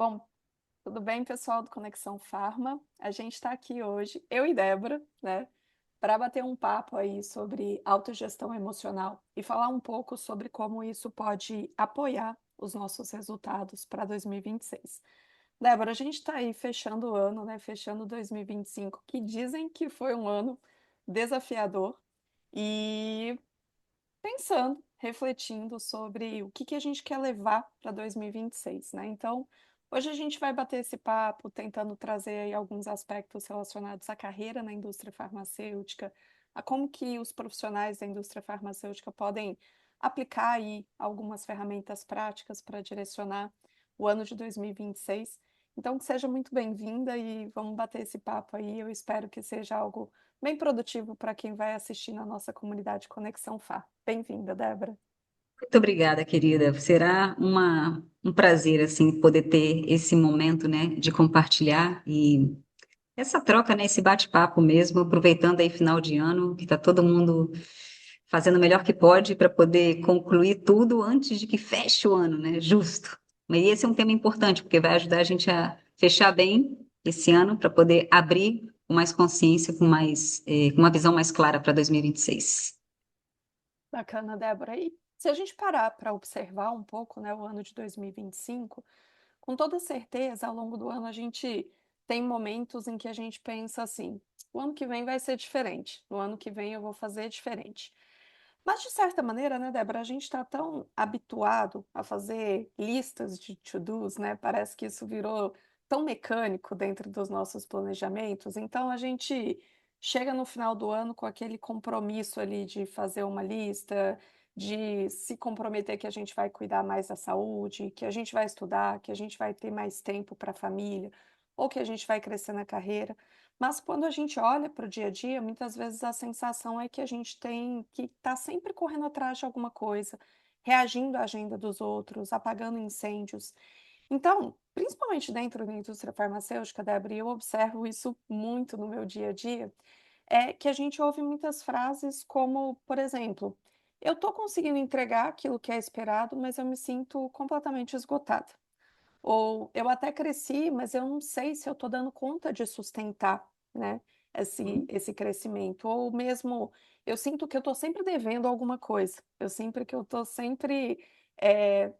Bom, tudo bem, pessoal do Conexão Farma? A gente está aqui hoje, eu e Débora, né, para bater um papo aí sobre autogestão emocional e falar um pouco sobre como isso pode apoiar os nossos resultados para 2026. Débora, a gente está aí fechando o ano, né, fechando 2025, que dizem que foi um ano desafiador e pensando, refletindo sobre o que que a gente quer levar para 2026, né. Então, hoje a gente vai bater esse papo tentando trazer aí alguns aspectos relacionados à carreira na indústria farmacêutica, a como que os profissionais da indústria farmacêutica podem aplicar aí algumas ferramentas práticas para direcionar o ano de 2026. Então que seja muito bem-vinda e vamos bater esse papo aí, eu espero que seja algo bem produtivo para quem vai assistir na nossa comunidade Conexão Fá. Bem-vinda, Débora. Muito obrigada, querida. Será um prazer, assim, poder ter esse momento, né, de compartilhar e essa troca, né, esse bate-papo mesmo, aproveitando aí final de ano, que está todo mundo fazendo o melhor que pode para poder concluir tudo antes de que feche o ano, né, justo. Mas esse é um tema importante, porque vai ajudar a gente a fechar bem esse ano para poder abrir com mais consciência, com uma visão mais clara para 2026. Bacana, Débora. E se a gente parar para observar um pouco, né, o ano de 2025, com toda certeza, ao longo do ano a gente tem momentos em que a gente pensa assim: o ano que vem vai ser diferente, no ano que vem eu vou fazer diferente. Mas, de certa maneira, né, Débora, a gente está tão habituado a fazer listas de to-dos, né? Parece que isso virou tão mecânico dentro dos nossos planejamentos. Então, a gente chega no final do ano com aquele compromisso ali de fazer uma lista, de se comprometer que a gente vai cuidar mais da saúde, que a gente vai estudar, que a gente vai ter mais tempo para a família, ou que a gente vai crescer na carreira. Mas quando a gente olha para o dia a dia, muitas vezes a sensação é que a gente tem que estar sempre correndo atrás de alguma coisa, reagindo à agenda dos outros, apagando incêndios. Então, principalmente dentro da indústria farmacêutica, Débora, e eu observo isso muito no meu dia a dia, é que a gente ouve muitas frases como, por exemplo, eu estou conseguindo entregar aquilo que é esperado, mas eu me sinto completamente esgotada. Ou eu até cresci, mas eu não sei se eu estou dando conta de sustentar, né, esse crescimento. Ou mesmo, eu sinto que eu estou sempre devendo alguma coisa, eu sempre que eu estou sempre,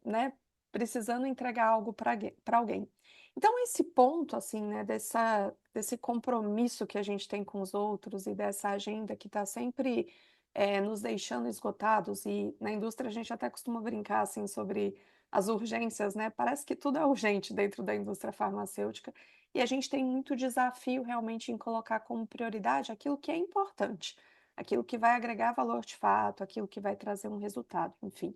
né, precisando entregar algo para alguém. Então esse ponto, assim, né, desse compromisso que a gente tem com os outros e dessa agenda que está sempre, nos deixando esgotados, e na indústria a gente até costuma brincar, assim, sobre as urgências, né, parece que tudo é urgente dentro da indústria farmacêutica, e a gente tem muito desafio realmente em colocar como prioridade aquilo que é importante, aquilo que vai agregar valor de fato, aquilo que vai trazer um resultado, enfim.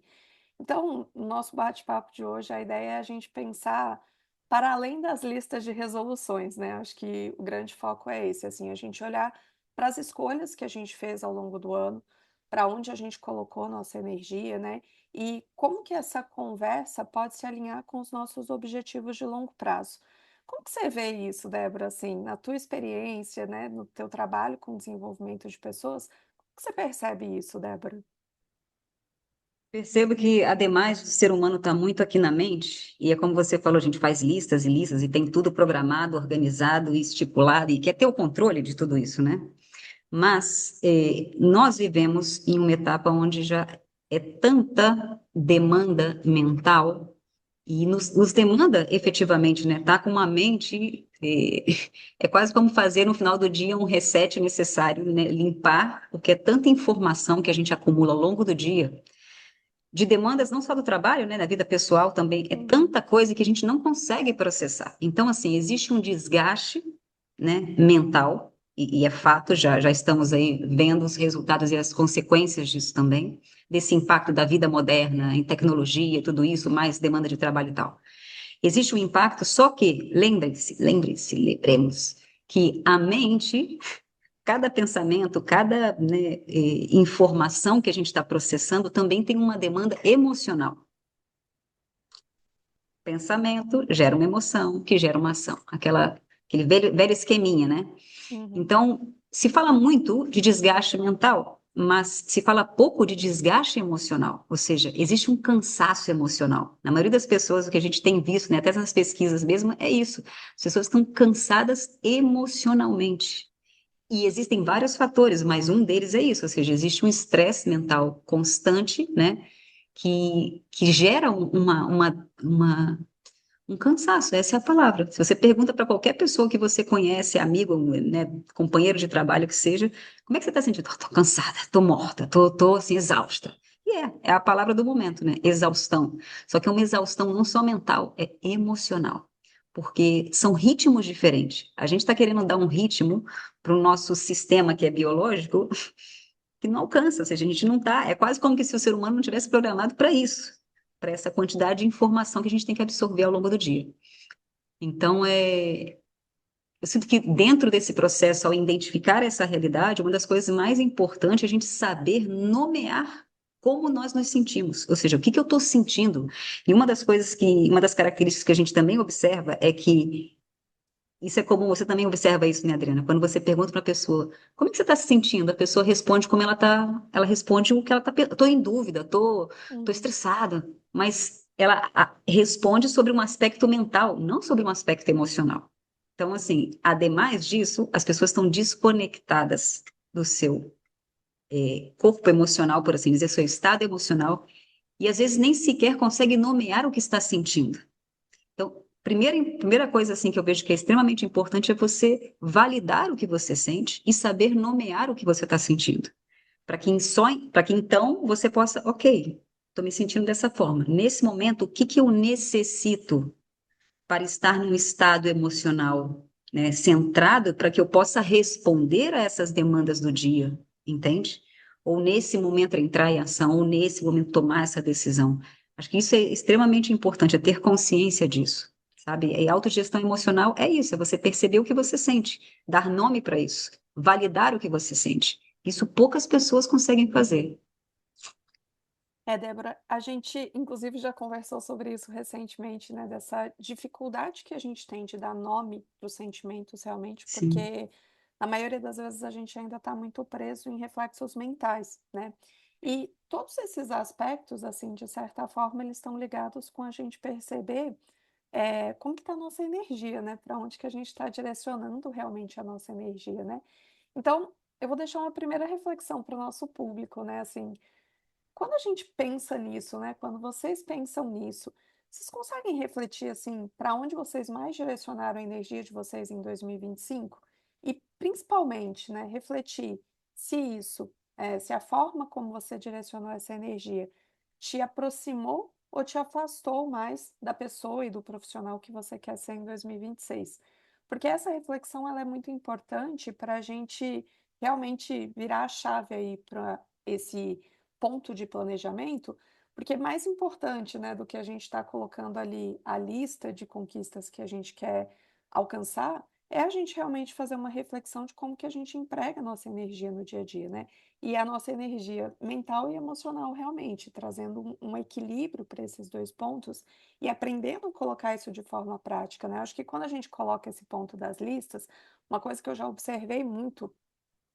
Então, no nosso bate-papo de hoje, a ideia é a gente pensar para além das listas de resoluções, né, acho que o grande foco é esse, assim, a gente olhar para as escolhas que a gente fez ao longo do ano, para onde a gente colocou nossa energia, né, e como que essa conversa pode se alinhar com os nossos objetivos de longo prazo. Como que você vê isso, Débora, assim, na tua experiência, né, no teu trabalho com desenvolvimento de pessoas, como que você percebe isso, Débora? Percebo que, ademais do ser humano estar muito aqui na mente, e é como você falou, a gente faz listas e listas e tem tudo programado, organizado e estipulado, e quer ter o controle de tudo isso, né? Mas nós vivemos em uma etapa onde já é tanta demanda mental e nos demanda efetivamente, né? Tá com uma mente, é quase como fazer no final do dia um reset necessário, né? Limpar, porque é tanta informação que a gente acumula ao longo do dia de demandas não só do trabalho, né, na vida pessoal também, é Uhum. tanta coisa que a gente não consegue processar. Então, assim, existe um desgaste, né, mental, e é fato, já estamos aí vendo os resultados e as consequências disso também, desse impacto da vida moderna, em tecnologia, tudo isso, mais demanda de trabalho e tal. Existe um impacto, só que, lembremos, que a mente, cada pensamento, cada, né, informação que a gente está processando também tem uma demanda emocional. Pensamento gera uma emoção, que gera uma ação. Aquele velho esqueminha, né? Uhum. Então, se fala muito de desgaste mental. mas se fala pouco de desgaste emocional, ou seja, existe um cansaço emocional. Na maioria das pessoas, o que a gente tem visto, né, até nas pesquisas mesmo, é isso. As pessoas estão cansadas emocionalmente. E existem vários fatores, mas um deles é isso, ou seja, existe um estresse mental constante, né, que gera um cansaço, essa é a palavra. Se você pergunta para qualquer pessoa que você conhece, amigo, né, companheiro de trabalho que seja, como é que você está sentindo? Tô cansada, tô morta, tô assim, exausta. E é a palavra do momento, né? Exaustão. Só que é uma exaustão não só mental, é emocional. Porque são ritmos diferentes. A gente está querendo dar um ritmo para o nosso sistema que é biológico que não alcança, ou seja, a gente não está. É quase como que se o ser humano não tivesse programado para isso, para essa quantidade de informação que a gente tem que absorver ao longo do dia. Então, eu sinto que dentro desse processo, ao identificar essa realidade, uma das coisas mais importantes é a gente saber nomear como nós nos sentimos, ou seja, o que que eu estou sentindo. E uma das características que a gente também observa é que isso é comum, você também observa isso, né, Adriana? Quando você pergunta para a pessoa, como é que você está se sentindo? A pessoa responde como ela está, ela responde o que ela está, estou em dúvida, tô Uhum. estressada, mas ela responde sobre um aspecto mental, não sobre um aspecto emocional. Então, assim, ademais disso, as pessoas estão desconectadas do seu corpo emocional, por assim dizer, seu estado emocional, e às vezes nem sequer consegue nomear o que está sentindo. Então, primeira coisa assim que eu vejo que é extremamente importante é você validar o que você sente e saber nomear o que você está sentindo. Para que então você possa, ok, estou me sentindo dessa forma. Nesse momento, o que que eu necessito para estar num estado emocional, né, centrado para que eu possa responder a essas demandas do dia, entende? Ou nesse momento entrar em ação, ou nesse momento tomar essa decisão. Acho que isso é extremamente importante, é ter consciência disso, sabe? E autogestão emocional é isso, é você perceber o que você sente, dar nome para isso, validar o que você sente. Isso poucas pessoas conseguem fazer. Débora, a gente inclusive já conversou sobre isso recentemente, né? Dessa dificuldade que a gente tem de dar nome para os sentimentos realmente, Sim, porque na maioria das vezes a gente ainda está muito preso em reflexos mentais, né? E todos esses aspectos, assim, de certa forma, eles estão ligados com a gente perceber como que está a nossa energia, né? Para onde que a gente está direcionando realmente a nossa energia, né? Então, eu vou deixar uma primeira reflexão para o nosso público, né? Assim, quando a gente pensa nisso, né, quando vocês pensam nisso, vocês conseguem refletir assim, para onde vocês mais direcionaram a energia de vocês em 2025? E principalmente, né, refletir se isso, se a forma como você direcionou essa energia te aproximou ou te afastou mais da pessoa e do profissional que você quer ser em 2026. Porque essa reflexão ela é muito importante para a gente realmente virar a chave aí para esse ponto de planejamento, porque mais importante, né, do que a gente está colocando ali a lista de conquistas que a gente quer alcançar, é a gente realmente fazer uma reflexão de como que a gente emprega a nossa energia no dia a dia, né? E a nossa energia mental e emocional realmente, trazendo um equilíbrio para esses dois pontos e aprendendo a colocar isso de forma prática, né? Acho que quando a gente coloca esse ponto das listas, uma coisa que eu já observei muito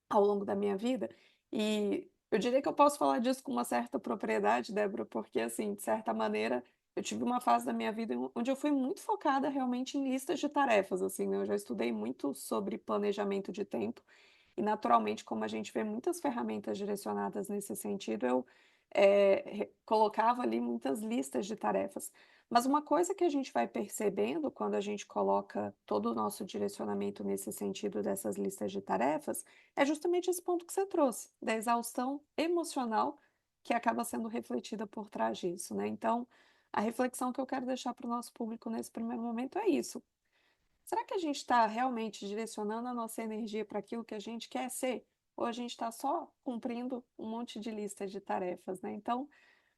ao longo da minha vida. E eu diria que eu posso falar disso com uma certa propriedade, Débora, porque, assim, de certa maneira, eu tive uma fase da minha vida onde eu fui muito focada realmente em listas de tarefas, assim, né? Eu já estudei muito sobre planejamento de tempo e, naturalmente, como a gente vê muitas ferramentas direcionadas nesse sentido, eu colocava ali muitas listas de tarefas. Mas uma coisa que a gente vai percebendo quando a gente coloca todo o nosso direcionamento nesse sentido dessas listas de tarefas é justamente esse ponto que você trouxe, da exaustão emocional que acaba sendo refletida por trás disso, né? Então, a reflexão que eu quero deixar para o nosso público nesse primeiro momento é isso. Será que a gente está realmente direcionando a nossa energia para aquilo que a gente quer ser? Ou a gente está só cumprindo um monte de lista de tarefas, né? Então,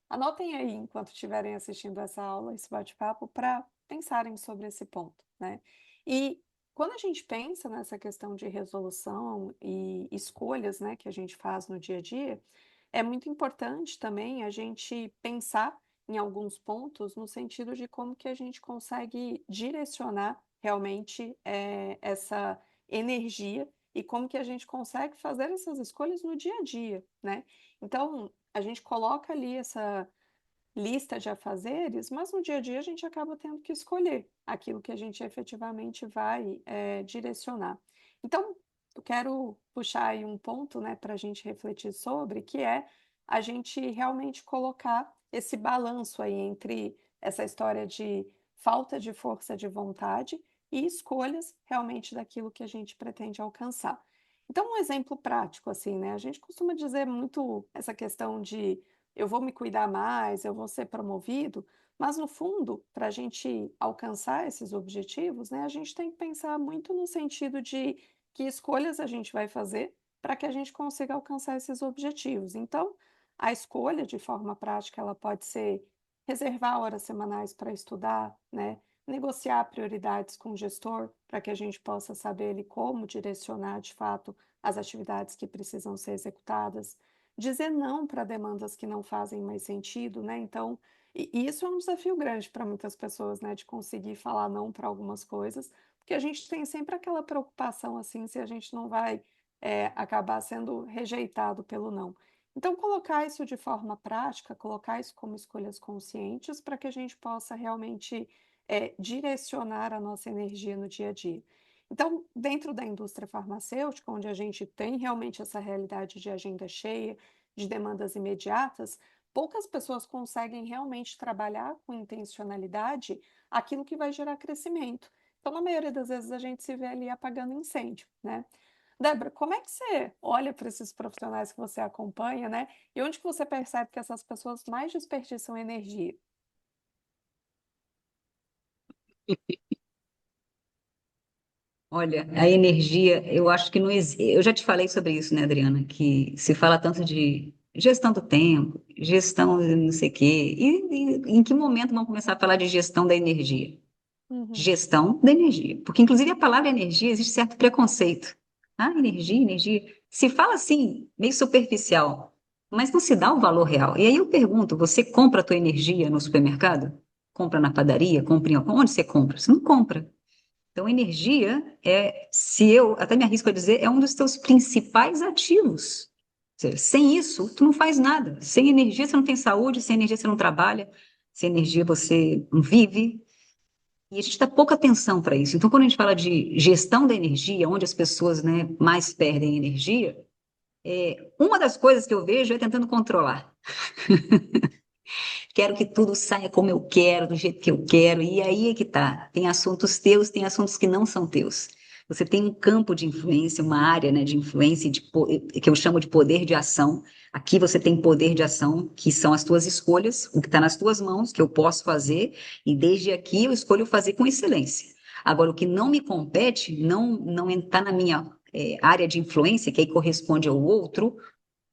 anotem aí, enquanto estiverem assistindo essa aula, esse bate-papo, para pensarem sobre esse ponto, né? E quando a gente pensa nessa questão de resolução e escolhas, né, que a gente faz no dia a dia, é muito importante também a gente pensar em alguns pontos no sentido de como que a gente consegue direcionar realmente essa energia e como que a gente consegue fazer essas escolhas no dia a dia, né? Então, a gente coloca ali essa lista de afazeres, mas no dia a dia a gente acaba tendo que escolher aquilo que a gente efetivamente vai direcionar. Então, eu quero puxar aí um ponto, né, para a gente refletir sobre, que é a gente realmente colocar esse balanço aí entre essa história de falta de força de vontade e escolhas realmente daquilo que a gente pretende alcançar. Então, um exemplo prático, assim, né? A gente costuma dizer muito essa questão de eu vou me cuidar mais, eu vou ser promovido, mas no fundo, para a gente alcançar esses objetivos, né, a gente tem que pensar muito no sentido de que escolhas a gente vai fazer para que a gente consiga alcançar esses objetivos. Então, a escolha de forma prática, ela pode ser reservar horas semanais para estudar, né? Negociar prioridades com o gestor para que a gente possa saber ali como direcionar de fato as atividades que precisam ser executadas, dizer não para demandas que não fazem mais sentido, né? Então, e isso é um desafio grande para muitas pessoas, né? De conseguir falar não para algumas coisas, porque a gente tem sempre aquela preocupação assim, se a gente não vai acabar sendo rejeitado pelo não. Então, colocar isso de forma prática, colocar isso como escolhas conscientes para que a gente possa realmente direcionar a nossa energia no dia a dia. Então, dentro da indústria farmacêutica, onde a gente tem realmente essa realidade de agenda cheia, de demandas imediatas, poucas pessoas conseguem realmente trabalhar com intencionalidade aquilo que vai gerar crescimento. Então, na maioria das vezes, a gente se vê ali apagando incêndio, né? Débora, como é que você olha para esses profissionais que você acompanha, né? E onde que você percebe que essas pessoas mais desperdiçam energia? Olha, a energia, eu acho que não existe. Eu já te falei sobre isso, né, Adriana? Que se fala tanto de gestão do tempo, gestão de não sei o quê. E em que momento vamos começar a falar de gestão da energia? Uhum, Gestão da energia. Porque, inclusive, a palavra energia existe certo preconceito. Ah, energia, energia. Se fala assim, meio superficial, mas não se dá o valor real. E aí eu pergunto: você compra a tua energia no supermercado? Compra na padaria? Compra em... Onde você compra? Você não compra. Então, energia é, se eu até me arrisco a dizer, é um dos teus principais ativos. Ou seja, sem isso, tu não faz nada. Sem energia, você não tem saúde, sem energia, você não trabalha, sem energia, você não vive. E a gente dá pouca atenção para isso. Então, quando a gente fala de gestão da energia, onde as pessoas, né, mais perdem energia, uma das coisas que eu vejo é tentando controlar. Quero que tudo saia como eu quero, do jeito que eu quero, e aí é que tá. Tem assuntos teus, tem assuntos que não são teus. Você tem um campo de influência, uma área, né, de influência que eu chamo de poder de ação. Aqui você tem poder de ação, que são as tuas escolhas, o que está nas tuas mãos, que eu posso fazer, e desde aqui eu escolho fazer com excelência. Agora, o que não me compete, não está na minha área de influência, que aí corresponde ao outro,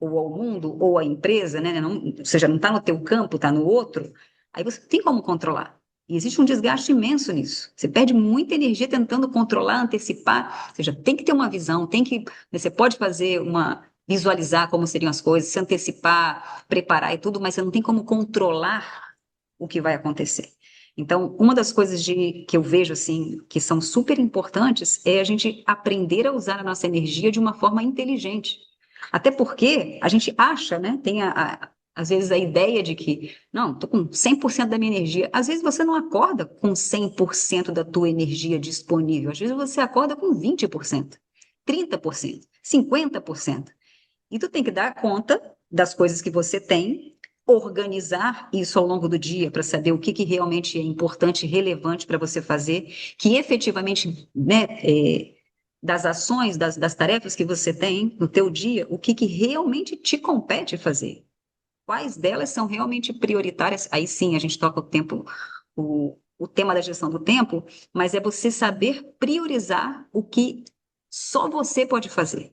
ou ao mundo, ou à empresa, né? Não, ou seja, não está no teu campo, está no outro, aí você tem como controlar. E existe um desgaste imenso nisso. Você perde muita energia tentando controlar, antecipar. Ou seja, tem que ter uma visão, tem que. Você pode fazer uma. Visualizar como seriam as coisas, se antecipar, preparar e tudo, mas você não tem como controlar o que vai acontecer. Então, uma das coisas que eu vejo assim que são super importantes é a gente aprender a usar a nossa energia de uma forma inteligente. Até porque a gente acha, né? Tem às vezes a ideia de que, não, estou com 100% da minha energia. Às vezes você não acorda com 100% da tua energia disponível. Às vezes você acorda com 20%, 30%, 50%. E tu tem que dar conta das coisas que você tem, organizar isso ao longo do dia para saber o que realmente é importante e relevante para você fazer, que efetivamente, né, das ações, das tarefas que você tem no teu dia, o que realmente te compete fazer. Quais delas são realmente prioritárias? Aí sim, a gente toca o tema da gestão do tempo, mas é você saber priorizar o que só você pode fazer,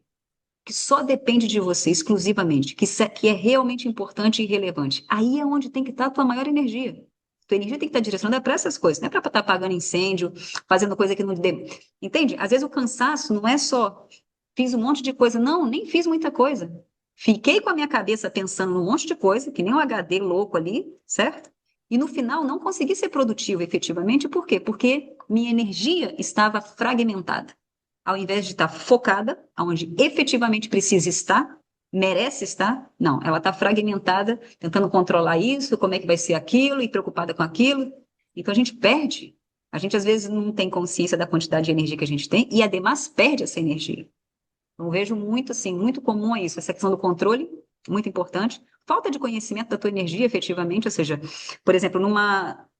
que só depende de você exclusivamente, que é realmente importante e relevante. Aí é onde tem que estar a tua maior energia. Tua energia tem que estar direcionada para essas coisas, não é para estar apagando incêndio, fazendo coisa que não dê. Entende? Às vezes o cansaço não é só fiz um monte de coisa. Não, nem fiz muita coisa. Fiquei com a minha cabeça pensando num monte de coisa, que nem um HD louco ali, certo? E no final não consegui ser produtivo efetivamente, por quê? Porque minha energia estava fragmentada. ao invés de estar focada, onde efetivamente precisa estar, merece estar, não, ela está fragmentada, tentando controlar isso, como é que vai ser aquilo, e preocupada com aquilo. Então a gente perde. A gente às vezes não tem consciência da quantidade de energia que a gente tem, e ademais perde essa energia. Então, eu vejo muito, assim, muito comum é isso, essa questão do controle, muito importante. Falta de conhecimento da tua energia, efetivamente, ou seja, por exemplo,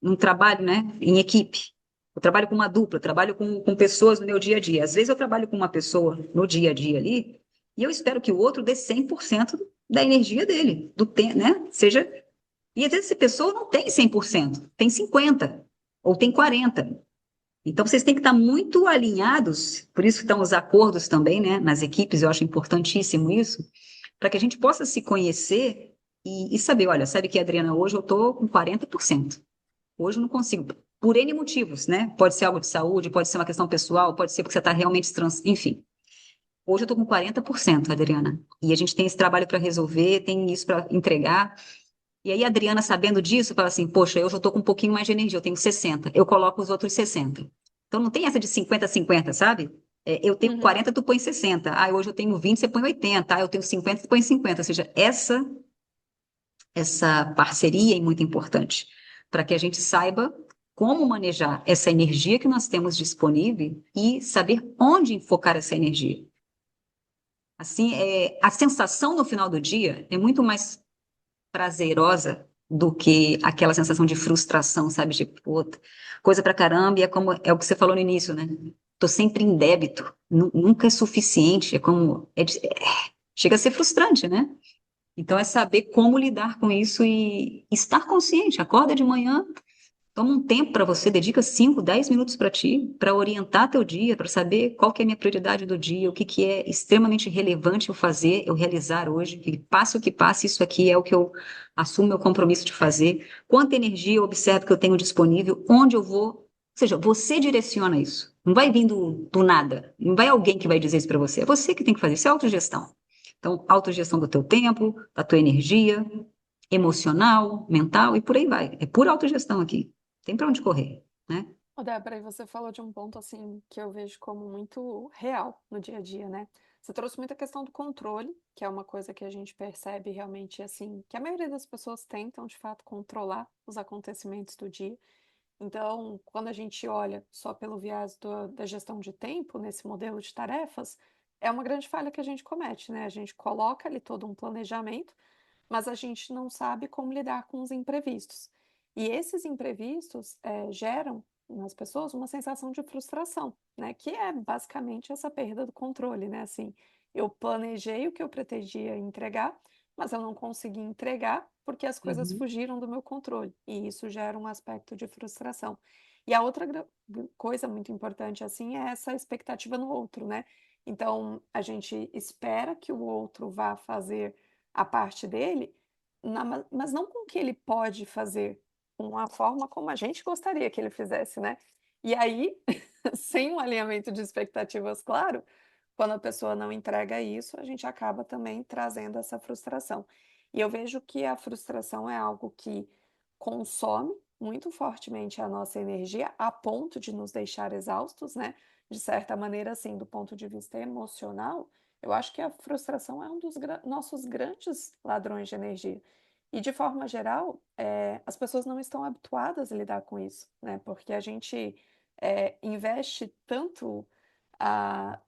num trabalho, né, em equipe. Eu trabalho com uma dupla, eu trabalho com pessoas no meu dia a dia. Às vezes eu trabalho com uma pessoa no dia a dia ali, e eu espero que o outro dê 100% da energia dele, do tempo, né? Seja, e às vezes essa pessoa não tem 100%, tem 50% ou tem 40%. Então, vocês têm que estar muito alinhados, por isso que estão os acordos também, né, nas equipes, eu acho importantíssimo isso, para que a gente possa se conhecer e saber, olha, sabe que, Adriana, hoje eu estou com 40%. Hoje eu não consigo, por N motivos, né? Pode ser algo de saúde, pode ser uma questão pessoal, pode ser porque você está realmente enfim. Hoje eu estou com 40%, Adriana, e a gente tem esse trabalho para resolver, tem isso para entregar. E aí, a Adriana, sabendo disso, fala assim: poxa, eu já estou com um pouquinho mais de energia, eu tenho 60, eu coloco os outros 60. Então, não tem essa de 50-50, sabe? Eu tenho Uhum. 40, tu põe 60. Ah, hoje eu tenho 20, você põe 80. Ah, eu tenho 50, tu põe 50. Ou seja, essa parceria é muito importante para que a gente saiba como manejar essa energia que nós temos disponível e saber onde enfocar essa energia. Assim, a sensação no final do dia é muito mais prazerosa do que aquela sensação de frustração, sabe? Tipo, puta, coisa pra caramba, e é como é o que você falou no início, né? Tô sempre em débito, nunca é suficiente, chega a ser frustrante, né? Então é saber como lidar com isso e estar consciente. Acorda de manhã, toma um tempo para você, dedica 5, 10 minutos para ti, para orientar teu dia, para saber qual que é a minha prioridade do dia, o que que é extremamente relevante eu fazer, eu realizar hoje, que passe o que passe, isso aqui é o que eu assumo meu compromisso de fazer, quanta energia eu observo que eu tenho disponível, onde eu vou, ou seja, você direciona isso. Não vai vir do nada, não vai alguém que vai dizer isso para você, é você que tem que fazer, isso é autogestão. Então, autogestão do teu tempo, da tua energia, emocional, mental e por aí vai. É pura autogestão aqui. Tem para onde correr, né? Ô, Débora, e você falou de um ponto assim que eu vejo como muito real no dia a dia, né? Você trouxe muita questão do controle, que é uma coisa que a gente percebe realmente assim, que a maioria das pessoas tentam de fato controlar os acontecimentos do dia. Então, quando a gente olha só pelo viés da gestão de tempo nesse modelo de tarefas, é uma grande falha que a gente comete, né? A gente coloca ali todo um planejamento, mas a gente não sabe como lidar com os imprevistos. E esses imprevistos geram nas pessoas uma sensação de frustração, né? Que é basicamente essa perda do controle, né? Assim, eu planejei o que eu pretendia entregar, mas eu não consegui entregar porque as coisas Uhum. fugiram do meu controle. E isso gera um aspecto de frustração. E a outra coisa muito importante, assim, é essa expectativa no outro, né? Então, a gente espera que o outro vá fazer a parte dele, mas não com o que ele pode fazer, com a forma como a gente gostaria que ele fizesse, né? E aí, sem um alinhamento de expectativas claro, quando a pessoa não entrega isso, a gente acaba também trazendo essa frustração. E eu vejo que a frustração é algo que consome muito fortemente a nossa energia, a ponto de nos deixar exaustos, né? De certa maneira, assim, do ponto de vista emocional, eu acho que a frustração é um dos nossos grandes ladrões de energia. E, de forma geral, as pessoas não estão habituadas a lidar com isso, né? Porque a gente investe tanto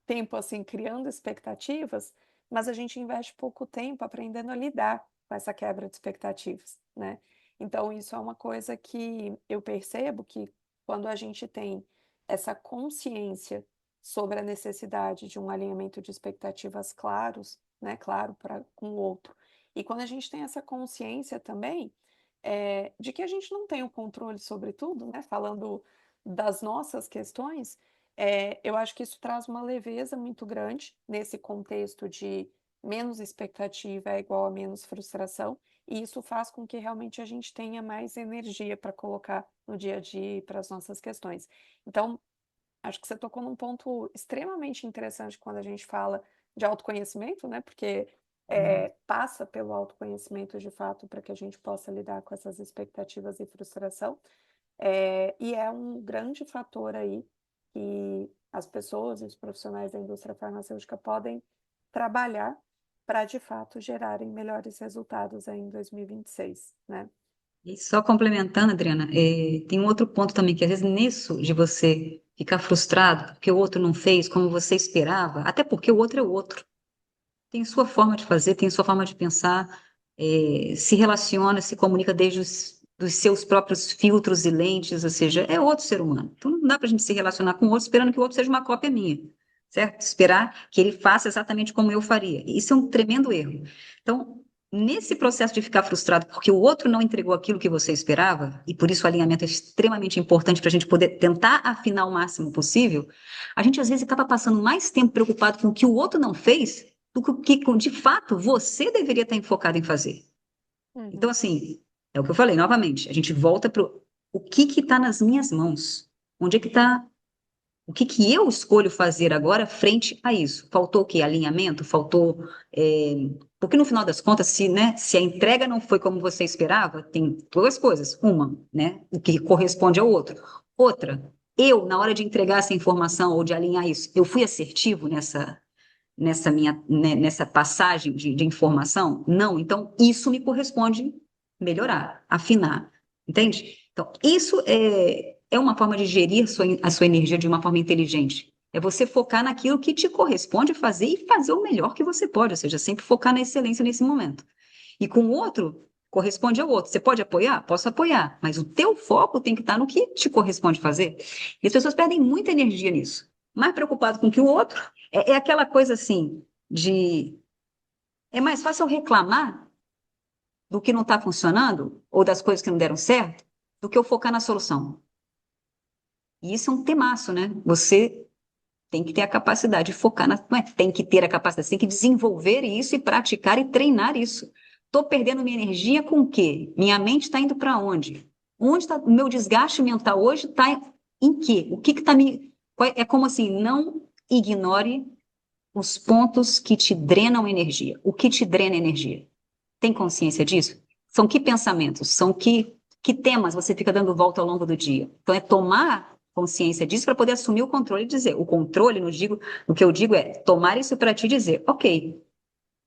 tempo assim criando expectativas, mas a gente investe pouco tempo aprendendo a lidar com essa quebra de expectativas, né? Então, isso é uma coisa que eu percebo que quando a gente tem essa consciência sobre a necessidade de um alinhamento de expectativas claros, né, claro, para com o outro. E quando a gente tem essa consciência também de que a gente não tem o controle sobre tudo, né, falando das nossas questões, eu acho que isso traz uma leveza muito grande nesse contexto de menos expectativa é igual a menos frustração, e isso faz com que realmente a gente tenha mais energia para colocar no dia a dia e para as nossas questões. Então, acho que você tocou num ponto extremamente interessante quando a gente fala de autoconhecimento, né? Porque passa pelo autoconhecimento de fato para que a gente possa lidar com essas expectativas e frustração. E é um grande fator aí que as pessoas, os profissionais da indústria farmacêutica podem trabalhar para, de fato, gerarem melhores resultados aí em 2026, né? E só complementando, Adriana, tem um outro ponto também, que às vezes nisso de você ficar frustrado porque o outro não fez como você esperava, até porque o outro é o outro. Tem sua forma de fazer, tem sua forma de pensar, se relaciona, se comunica desde dos seus próprios filtros e lentes, ou seja, é outro ser humano. Então não dá para a gente se relacionar com o outro esperando que o outro seja uma cópia minha, certo? Esperar que ele faça exatamente como eu faria. Isso é um tremendo erro. Então, nesse processo de ficar frustrado porque o outro não entregou aquilo que você esperava, e por isso o alinhamento é extremamente importante para a gente poder tentar afinar o máximo possível, a gente às vezes acaba passando mais tempo preocupado com o que o outro não fez do que de fato você deveria estar enfocado em fazer. Então, Uhum. assim, é o que eu falei novamente, a gente volta para o que está nas minhas mãos, onde é que está, o que que eu escolho fazer agora frente a isso? Faltou o quê? Alinhamento? Faltou. Porque no final das contas, se a entrega não foi como você esperava, tem duas coisas. Uma, né, o que corresponde ao outro. Outra, eu, na hora de entregar essa informação ou de alinhar isso, eu fui assertivo nessa passagem de informação? Não, então isso me corresponde melhorar, afinar, entende? Então, isso é uma forma de gerir a sua energia de uma forma inteligente. É você focar naquilo que te corresponde fazer e fazer o melhor que você pode, ou seja, sempre focar na excelência nesse momento. E com o outro, corresponde ao outro. Você pode apoiar? Posso apoiar, mas o teu foco tem que estar no que te corresponde fazer. E as pessoas perdem muita energia nisso. Mais preocupado com que o outro é aquela coisa assim de é mais fácil eu reclamar do que não está funcionando ou das coisas que não deram certo do que eu focar na solução. E isso é um temaço, né? Você tem que ter a capacidade de focar na. Não é tem que ter a capacidade, você tem que desenvolver isso e praticar e treinar isso. Estou perdendo minha energia com o quê? Minha mente está indo para onde? Onde está o meu desgaste mental hoje? Está em quê? O que está me. É como assim, não ignore os pontos que te drenam energia. O que te drena energia? Tem consciência disso? São que pensamentos? São que temas você fica dando volta ao longo do dia? Então, é tomar consciência disso para poder assumir o controle e dizer. O controle, o que eu digo é tomar isso para te dizer, ok,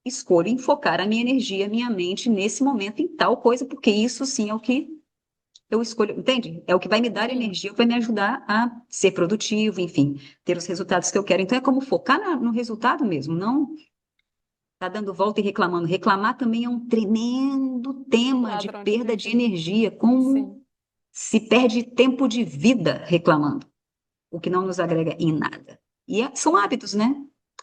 escolho enfocar a minha energia, a minha mente nesse momento em tal coisa, porque isso sim é o que eu escolho, entende? É o que vai me dar Sim. energia, vai me ajudar a ser produtivo, enfim, ter os resultados que eu quero. Então, é como focar no resultado mesmo, não tá dando volta e reclamando. Reclamar também é um tremendo tema de Ladrão de perda de energia. energia. Como Sim. se perde tempo de vida reclamando, o que não nos agrega em nada. E são hábitos, né?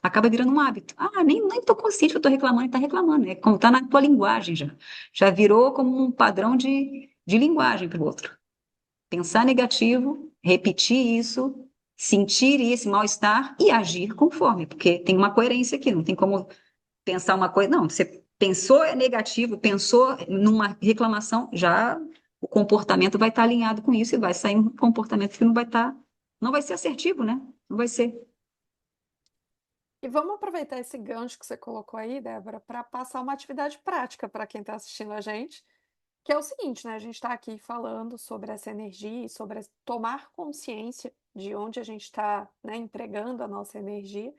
Acaba virando um hábito. Ah, nem tô consciente que eu tô reclamando e tá reclamando. É como tá na tua linguagem já. Já virou como um padrão de linguagem para o outro. Pensar negativo, repetir isso, sentir esse mal-estar e agir conforme, porque tem uma coerência aqui, não tem como pensar uma coisa. Não, você pensou é negativo, pensou numa reclamação, já o comportamento vai estar alinhado com isso e vai sair um comportamento que não vai estar, não vai ser assertivo, né? Não vai ser. E vamos aproveitar esse gancho que você colocou aí, Débora, para passar uma atividade prática para quem está assistindo a gente, que é o seguinte, né? A gente está aqui falando sobre essa energia e sobre tomar consciência de onde a gente está, né, empregando a nossa energia.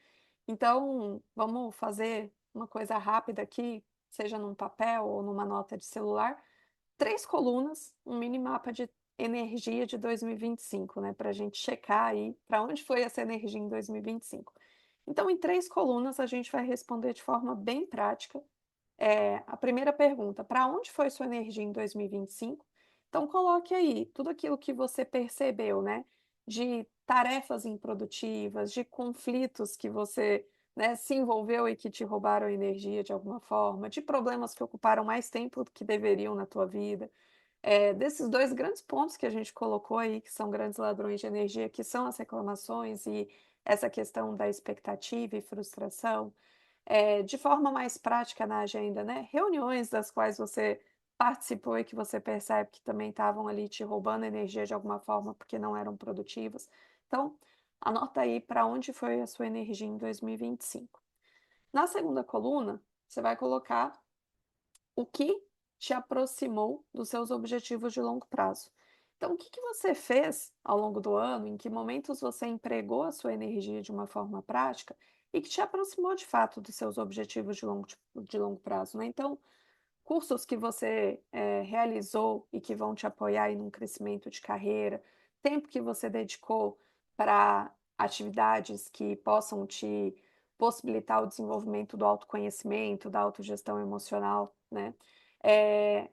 Então, vamos fazer uma coisa rápida aqui, seja num papel ou numa nota de celular, três colunas, um mini mapa de energia de 2025, né? Para a gente checar aí para onde foi essa energia em 2025. Então, em três colunas, a gente vai responder de forma bem prática a primeira pergunta: para onde foi sua energia em 2025? Então, coloque aí tudo aquilo que você percebeu, né? De tarefas improdutivas, de conflitos que você, né, se envolveu e que te roubaram energia de alguma forma, de problemas que ocuparam mais tempo do que deveriam na tua vida. Desses dois grandes pontos que a gente colocou aí, que são grandes ladrões de energia, que são as reclamações e essa questão da expectativa e frustração, de forma mais prática na agenda, né? Reuniões das quais você participou e que você percebe que também estavam ali te roubando energia de alguma forma porque não eram produtivas. Então, anota aí para onde foi a sua energia em 2025. Na segunda coluna, você vai colocar o que te aproximou dos seus objetivos de longo prazo. Então, o que que você fez ao longo do ano? Em que momentos você empregou a sua energia de uma forma prática e que te aproximou de fato dos seus objetivos de longo prazo, né? Então, cursos que você realizou e que vão te apoiar aí num crescimento de carreira, tempo que você dedicou para atividades que possam te possibilitar o desenvolvimento do autoconhecimento, da autogestão emocional, né? Eh,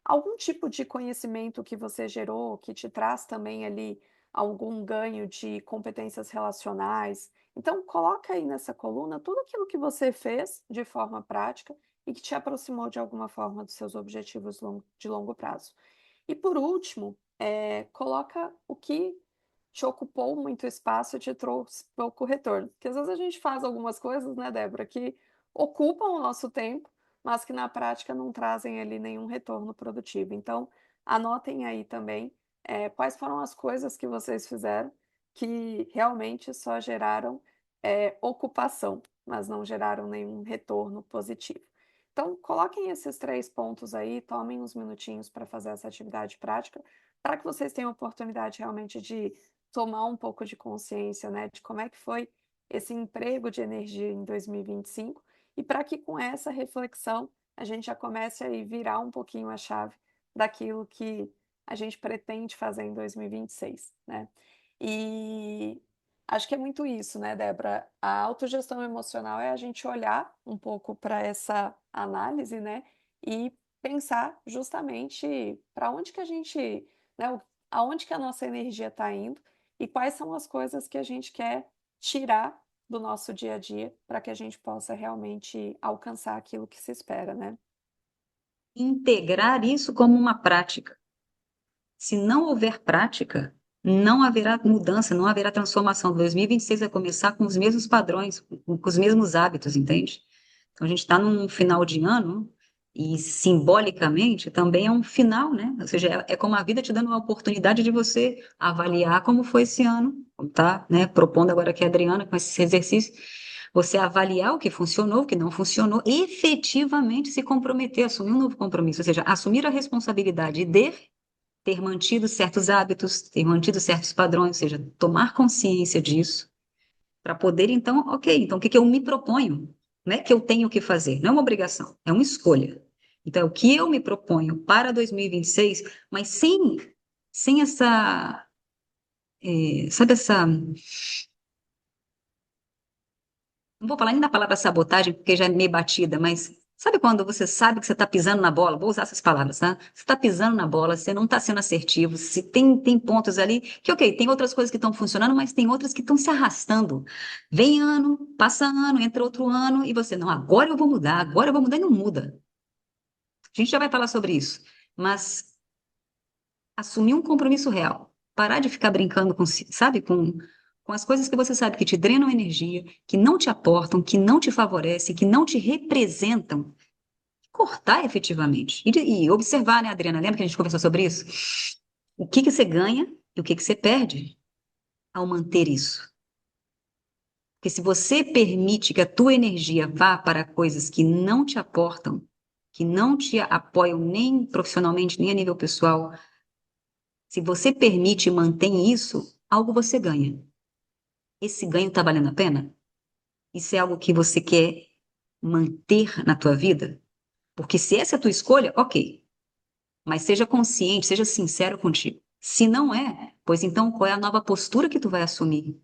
Algum tipo de conhecimento que você gerou, que te traz também ali algum ganho de competências relacionais. Então, coloca aí nessa coluna tudo aquilo que você fez de forma prática e que te aproximou de alguma forma dos seus objetivos de longo prazo. E por último, coloca o que te ocupou muito espaço e te trouxe pouco retorno. Porque às vezes a gente faz algumas coisas, né, Débora, que ocupam o nosso tempo, mas que na prática não trazem ali nenhum retorno produtivo. Então, anotem aí também, quais foram as coisas que vocês fizeram que realmente só geraram, ocupação, mas não geraram nenhum retorno positivo. Então, coloquem esses 3 pontos aí, tomem uns minutinhos para fazer essa atividade prática, para que vocês tenham a oportunidade realmente de tomar um pouco de consciência, né, de como é que foi esse emprego de energia em 2025 e para que com essa reflexão a gente já comece a virar um pouquinho a chave daquilo que a gente pretende fazer em 2026, né. E acho que é muito isso, né, Débora? A autogestão emocional é a gente olhar um pouco para essa análise, né, e pensar justamente para onde que a gente, né, aonde que a nossa energia está indo e quais são as coisas que a gente quer tirar do nosso dia a dia para que a gente possa realmente alcançar aquilo que se espera, né? Integrar isso como uma prática. Se não houver prática, não haverá mudança, não haverá transformação. 2026 vai começar com os mesmos padrões, com os mesmos hábitos, entende? Então, a gente está num final de ano e, simbolicamente, também é um final, né? Ou seja, é como a vida te dando uma oportunidade de você avaliar como foi esse ano, como tá, né? Propondo agora aqui a Adriana com esse exercício, você avaliar o que funcionou, o que não funcionou, efetivamente se comprometer, assumir um novo compromisso, ou seja, assumir a responsabilidade de ter mantido certos hábitos, ter mantido certos padrões, ou seja, tomar consciência disso, para poder, então, ok, então o que que eu me proponho? Não é que eu tenho que fazer, não é uma obrigação, é uma escolha. Então, é o que eu me proponho para 2026, mas sem essa, sabe essa, não vou falar nem da palavra sabotagem, porque já é meio batida, mas sabe quando você sabe que você está pisando na bola? Vou usar essas palavras, tá? Você está pisando na bola, você não está sendo assertivo, se tem pontos ali que, ok, tem outras coisas que estão funcionando, mas tem outras que estão se arrastando. Vem ano, passa ano, entra outro ano, e você, não, agora eu vou mudar e não muda. A gente já vai falar sobre isso, mas assumir um compromisso real, parar de ficar brincando com, sabe, com as coisas que você sabe que te drenam energia, que não te aportam, que não te favorecem, que não te representam, cortar efetivamente. E observar, né, Adriana? Lembra que a gente conversou sobre isso? O que que você ganha e o que que você perde ao manter isso? Porque se você permite que a tua energia vá para coisas que não te aportam, que não te apoiam nem profissionalmente, nem a nível pessoal, se você permite e mantém isso, algo você ganha. Esse ganho está valendo a pena? Isso é algo que você quer manter na tua vida? Porque se essa é a tua escolha, ok. Mas seja consciente, seja sincero contigo. Se não é, pois então qual é a nova postura que tu vai assumir?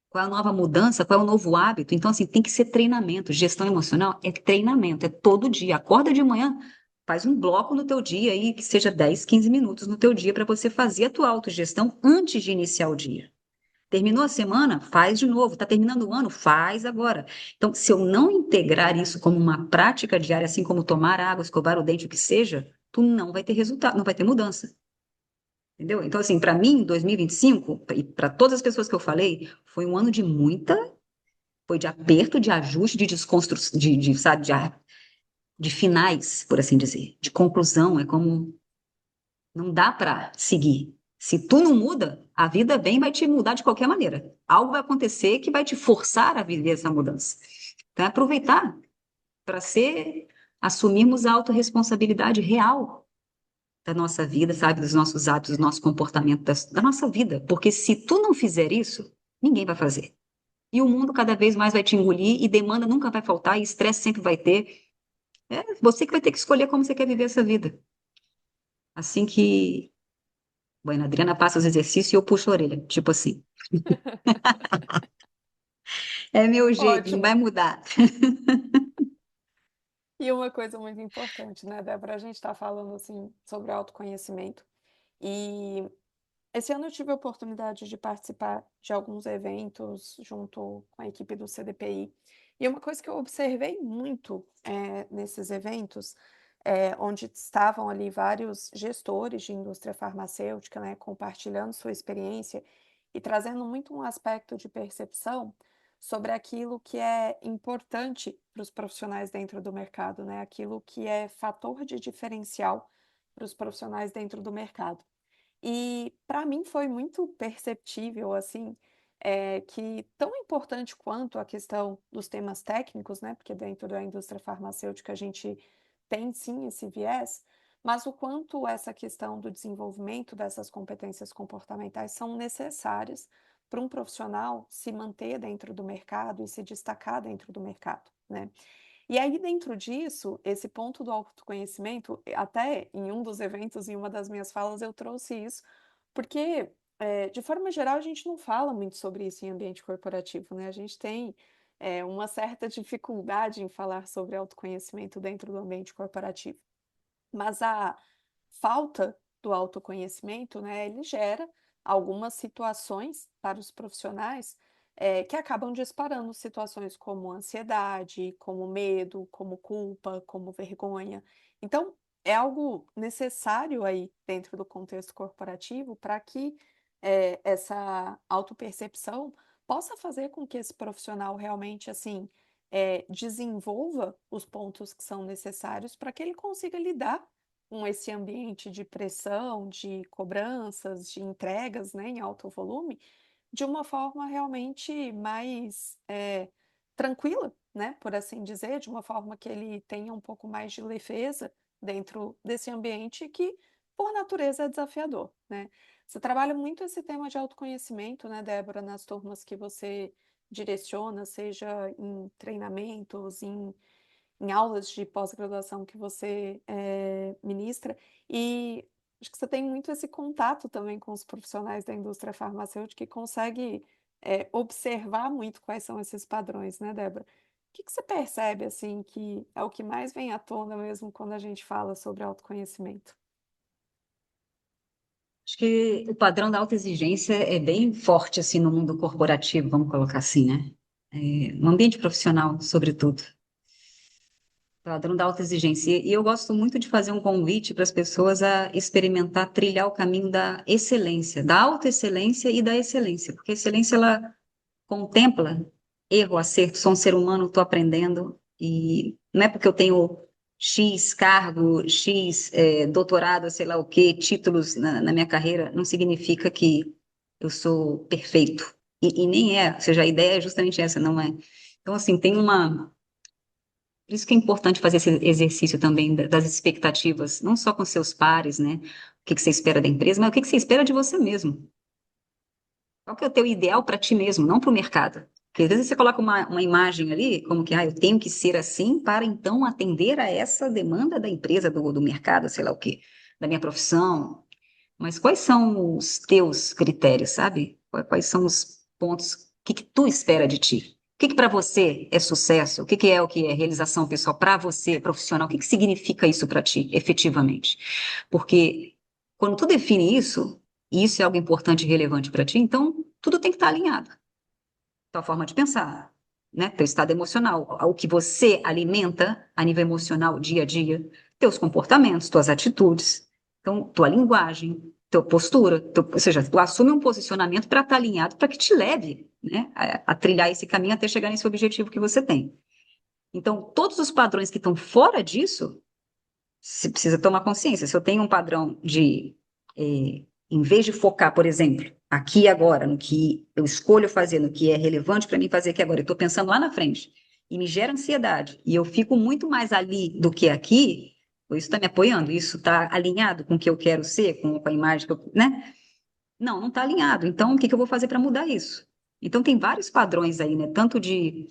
Qual é a nova mudança? Qual é o novo hábito? Então, assim, tem que ser treinamento. Gestão emocional é treinamento, é todo dia. Acorda de manhã, faz um bloco no teu dia aí, que seja 10, 15 minutos no teu dia para você fazer a tua autogestão antes de iniciar o dia. Terminou a semana? Faz de novo. Está terminando o ano? Faz agora. Então, se eu não integrar isso como uma prática diária, assim como tomar água, escovar o dente, o que seja, tu não vai ter resultado, não vai ter mudança. Entendeu? Então, assim, para mim, 2025, e para todas as pessoas que eu falei, foi um ano de foi de aperto, de ajuste, de desconstrução, sabe, de finais, por assim dizer, de conclusão. É como não dá para seguir. Se tu não muda, a vida vem e vai te mudar de qualquer maneira. Algo vai acontecer que vai te forçar a viver essa mudança. Então, é aproveitar para assumirmos a autorresponsabilidade real. da nossa vida, sabe? Dos nossos hábitos, do nosso comportamento, da nossa vida. Porque se tu não fizer isso, ninguém vai fazer. E o mundo cada vez mais vai te engolir e demanda nunca vai faltar e estresse sempre vai ter. É você que vai ter que escolher como você quer viver essa vida. Assim que, bueno, a Adriana passa os exercícios e eu puxo a orelha, tipo assim. É meu jeito, não Ótimo. vai mudar. E uma coisa muito importante, né, Débora? A gente está falando assim sobre autoconhecimento. E esse ano eu tive a oportunidade de participar de alguns eventos junto com a equipe do CDPI. E uma coisa que eu observei muito nesses eventos, onde estavam ali vários gestores de indústria farmacêutica, né, compartilhando sua experiência e trazendo muito um aspecto de percepção sobre aquilo que é importante para os profissionais dentro do mercado, né, aquilo que é fator de diferencial para os profissionais dentro do mercado. E para mim foi muito perceptível, assim, que tão importante quanto a questão dos temas técnicos, né, porque dentro da indústria farmacêutica a gente tem sim esse viés, mas o quanto essa questão do desenvolvimento dessas competências comportamentais são necessárias para um profissional se manter dentro do mercado e se destacar dentro do mercado, né? E aí, dentro disso, esse ponto do autoconhecimento, até em um dos eventos, em uma das minhas falas, eu trouxe isso, porque, de forma geral, a gente não fala muito sobre isso em ambiente corporativo, né? A gente tem, uma certa dificuldade em falar sobre autoconhecimento dentro do ambiente corporativo. Mas a falta do autoconhecimento, né, ele gera algumas situações para os profissionais que acabam disparando situações como ansiedade, como medo, como culpa, como vergonha. Então, é algo necessário aí dentro do contexto corporativo para que essa autopercepção possa fazer com que esse profissional realmente assim desenvolva os pontos que são necessários para que ele consiga lidar com esse ambiente de pressão, de cobranças, de entregas, né, em alto volume, de uma forma realmente mais tranquila, né, por assim dizer, de uma forma que ele tenha um pouco mais de leveza dentro desse ambiente que, por natureza, é desafiador, né? Você trabalha muito esse tema de autoconhecimento, né, Débora, nas turmas que você direciona, seja em treinamentos, em aulas de pós-graduação que você ministra, e acho que você tem muito esse contato também com os profissionais da indústria farmacêutica e consegue observar muito quais são esses padrões, né, Débora? O que que você percebe, assim, que é o que mais vem à tona mesmo quando a gente fala sobre autoconhecimento? Acho que o padrão da autoexigência é bem forte, assim, no mundo corporativo, vamos colocar assim, né? No ambiente profissional, sobretudo. Padrão da autoexigência. E eu gosto muito de fazer um convite para as pessoas a experimentar, trilhar o caminho da excelência, da autoexcelência e da excelência, porque a excelência, ela contempla erro, acerto, sou um ser humano, estou aprendendo, e não é porque eu tenho X cargo, X doutorado, sei lá o quê, títulos na minha carreira, não significa que eu sou perfeito. E nem é, ou seja, a ideia é justamente essa, não é? Então, assim, tem uma. Por isso que é importante fazer esse exercício também das expectativas, não só com seus pares, né? O que que você espera da empresa, mas o que que você espera de você mesmo. Qual que é o teu ideal para ti mesmo, não para o mercado? Porque às vezes você coloca uma imagem ali, como que, eu tenho que ser assim para então atender a essa demanda da empresa, do mercado, sei lá o quê, da minha profissão. Mas quais são os teus critérios, sabe? Quais são os pontos, o que que tu espera de ti? O que que para você é sucesso? O que é realização pessoal para você, profissional? O que que significa isso para ti, efetivamente? Porque quando tu define isso, e isso é algo importante e relevante para ti, então tudo tem que estar alinhado. Tua forma de pensar, né? Teu estado emocional, o que você alimenta a nível emocional, dia a dia, teus comportamentos, tuas atitudes, então tua linguagem, tua postura, ou seja, tu assume um posicionamento para estar alinhado, para que te leve, né, a trilhar esse caminho até chegar nesse objetivo que você tem. Então, todos os padrões que estão fora disso, você precisa tomar consciência. Se eu tenho um padrão de, em vez de focar, por exemplo, aqui e agora, no que eu escolho fazer, no que é relevante para mim fazer aqui agora, eu estou pensando lá na frente, e me gera ansiedade, e eu fico muito mais ali do que aqui, Ou isso está me apoiando? Isso está alinhado com o que eu quero ser, com a imagem que eu, né? Não, não está alinhado. Então, o que que eu vou fazer para mudar isso? Então, tem vários padrões aí, né? Tanto de,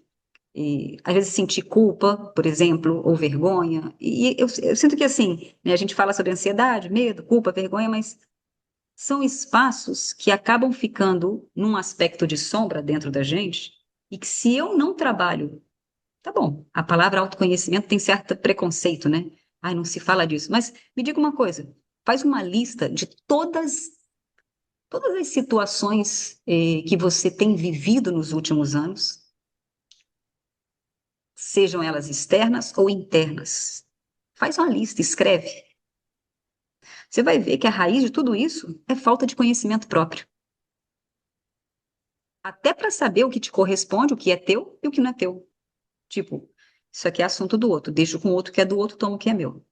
às vezes, sentir culpa, por exemplo, ou vergonha. E eu sinto que, assim, né, a gente fala sobre ansiedade, medo, culpa, vergonha, mas são espaços que acabam ficando num aspecto de sombra dentro da gente e que, se eu não trabalho, tá bom, a palavra autoconhecimento tem certo preconceito, né? Ai, não se fala disso. Mas me diga uma coisa, faz uma lista de todas as situações que você tem vivido nos últimos anos, sejam elas externas ou internas. Faz uma lista, escreve. Você vai ver que a raiz de tudo isso é falta de conhecimento próprio. Até para saber o que te corresponde, o que é teu e o que não é teu. Tipo, isso aqui é assunto do outro, deixo com o outro que é do outro, tomo o que é meu,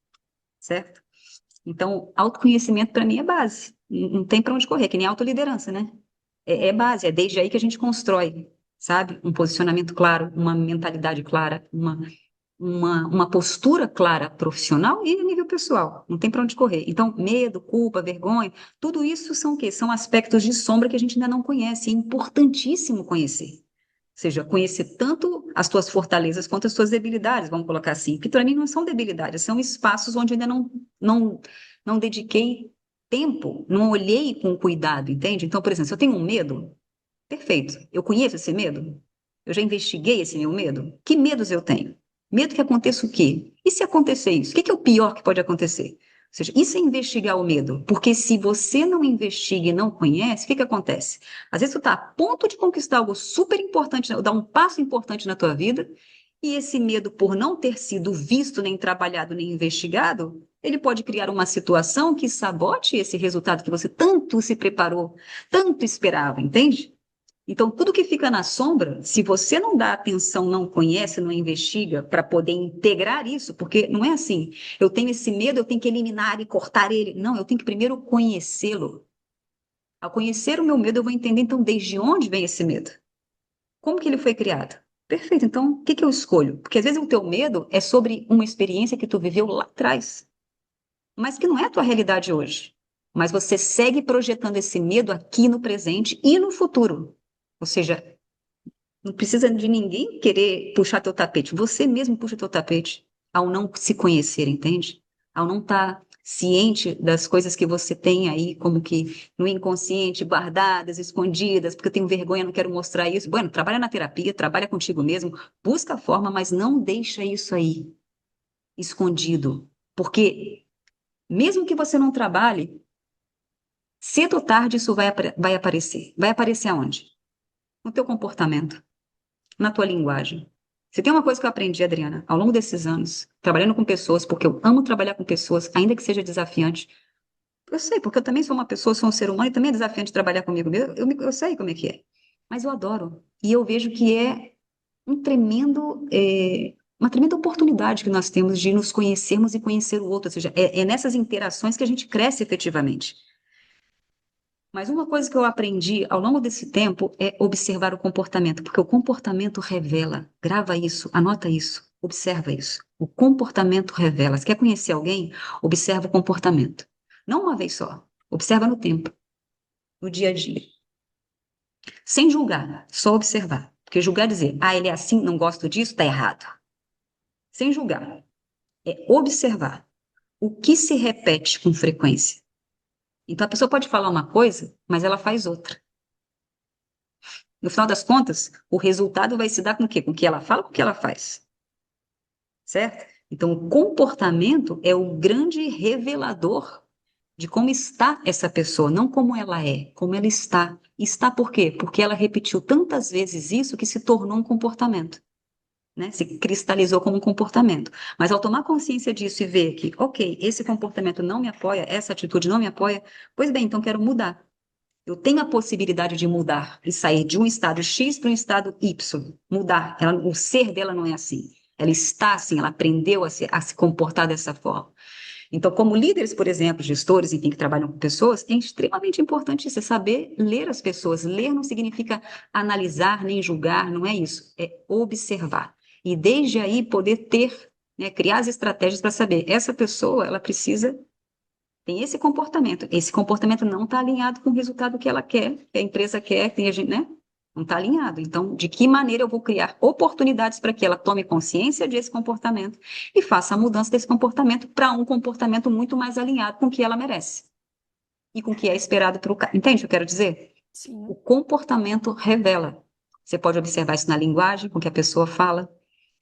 certo? Então, autoconhecimento para mim é base. Não tem para onde correr, que nem autoliderança, né? É Uhum. base, é desde aí que a gente constrói, sabe? Um posicionamento claro, uma mentalidade clara, uma postura clara profissional e a nível pessoal. Não tem para onde correr. Então, medo, culpa, vergonha, tudo isso são o quê? São aspectos de sombra que a gente ainda não conhece. É importantíssimo conhecer. Ou seja, conhecer tanto as tuas fortalezas quanto as tuas debilidades, vamos colocar assim, que para mim não são debilidades, são espaços onde eu ainda não, não dediquei tempo, não olhei com cuidado, entende? Então, por exemplo, se eu tenho um medo, perfeito, eu conheço esse medo? Eu já investiguei esse meu medo? Que medos eu tenho? Medo que aconteça o quê? E se acontecer isso? O que que é o pior que pode acontecer? Ou seja, isso é investigar o medo, porque se você não investiga e não conhece, o que que acontece? Às vezes tu está a ponto de conquistar algo super importante, dar um passo importante na tua vida, e esse medo por não ter sido visto, nem trabalhado, nem investigado, ele pode criar uma situação que sabote esse resultado que você tanto se preparou, tanto esperava, entende? Então, tudo que fica na sombra, se você não dá atenção, não conhece, não investiga para poder integrar isso, porque não é assim, eu tenho esse medo, eu tenho que eliminar e cortar ele. Não, eu tenho que primeiro conhecê-lo. Ao conhecer o meu medo, eu vou entender, então, desde onde vem esse medo? Como que ele foi criado? Perfeito, então, o que que eu escolho? Porque às vezes o teu medo é sobre uma experiência que tu viveu lá atrás, mas que não é a tua realidade hoje. Mas você segue projetando esse medo aqui no presente e no futuro. Ou seja, não precisa de ninguém querer puxar teu tapete. Você mesmo puxa teu tapete ao não se conhecer, entende? Ao não estar ciente das coisas que você tem aí, como que no inconsciente, guardadas, escondidas, porque eu tenho vergonha, não quero mostrar isso. Bueno, trabalha na terapia, trabalha contigo mesmo, busca a forma, mas não deixa isso aí escondido. Porque mesmo que você não trabalhe, cedo ou tarde isso vai aparecer. Vai aparecer aonde? No teu comportamento, na tua linguagem. Se tem uma coisa que eu aprendi, Adriana, ao longo desses anos, trabalhando com pessoas, porque eu amo trabalhar com pessoas, ainda que seja desafiante, eu sei, porque eu também sou uma pessoa, sou um ser humano e também é desafiante trabalhar comigo mesmo, eu sei como é que é. Mas eu adoro. E eu vejo que é uma tremenda oportunidade que nós temos de nos conhecermos e conhecer o outro. Ou seja, é nessas interações que a gente cresce efetivamente. Mas uma coisa que eu aprendi ao longo desse tempo é observar o comportamento, porque o comportamento revela. Grava isso, anota isso, observa isso. O comportamento revela. Se quer conhecer alguém, observa o comportamento. Não uma vez só, observa no tempo, no dia a dia. Sem julgar, só observar. Porque julgar é dizer, ah, ele é assim, não gosto disso, está errado. Sem julgar, é observar o que se repete com frequência. Então a pessoa pode falar uma coisa, mas ela faz outra. No final das contas, o resultado vai se dar com o quê? Com o que ela fala, com o que ela faz, certo? Então, o comportamento é o grande revelador de como está essa pessoa, não como ela é, como ela está. Está por quê? Porque ela repetiu tantas vezes isso que se tornou um comportamento, né? Se cristalizou como um comportamento. Mas ao tomar consciência disso e ver que, ok, esse comportamento não me apoia, essa atitude não me apoia, pois bem, então quero mudar. Eu tenho a possibilidade de mudar e sair de um estado X para um estado Y. Mudar. O ser dela não é assim. Ela está assim, ela aprendeu a se comportar dessa forma. Então, como líderes, por exemplo, gestores, enfim, que trabalham com pessoas, é extremamente importante você saber ler as pessoas. Ler não significa analisar nem julgar, não é isso. É observar. E desde aí poder ter, né? Criar as estratégias para saber, essa pessoa, ela precisa, tem esse comportamento não está alinhado com o resultado que ela quer, que a empresa quer, que a gente, né? Não está alinhado. Então, de que maneira eu vou criar oportunidades para que ela tome consciência desse comportamento e faça a mudança desse comportamento para um comportamento muito mais alinhado com o que ela merece e com o que é esperado para o cara. Entende o que eu quero dizer? O Sim. comportamento revela. Você pode observar isso na linguagem com que a pessoa fala.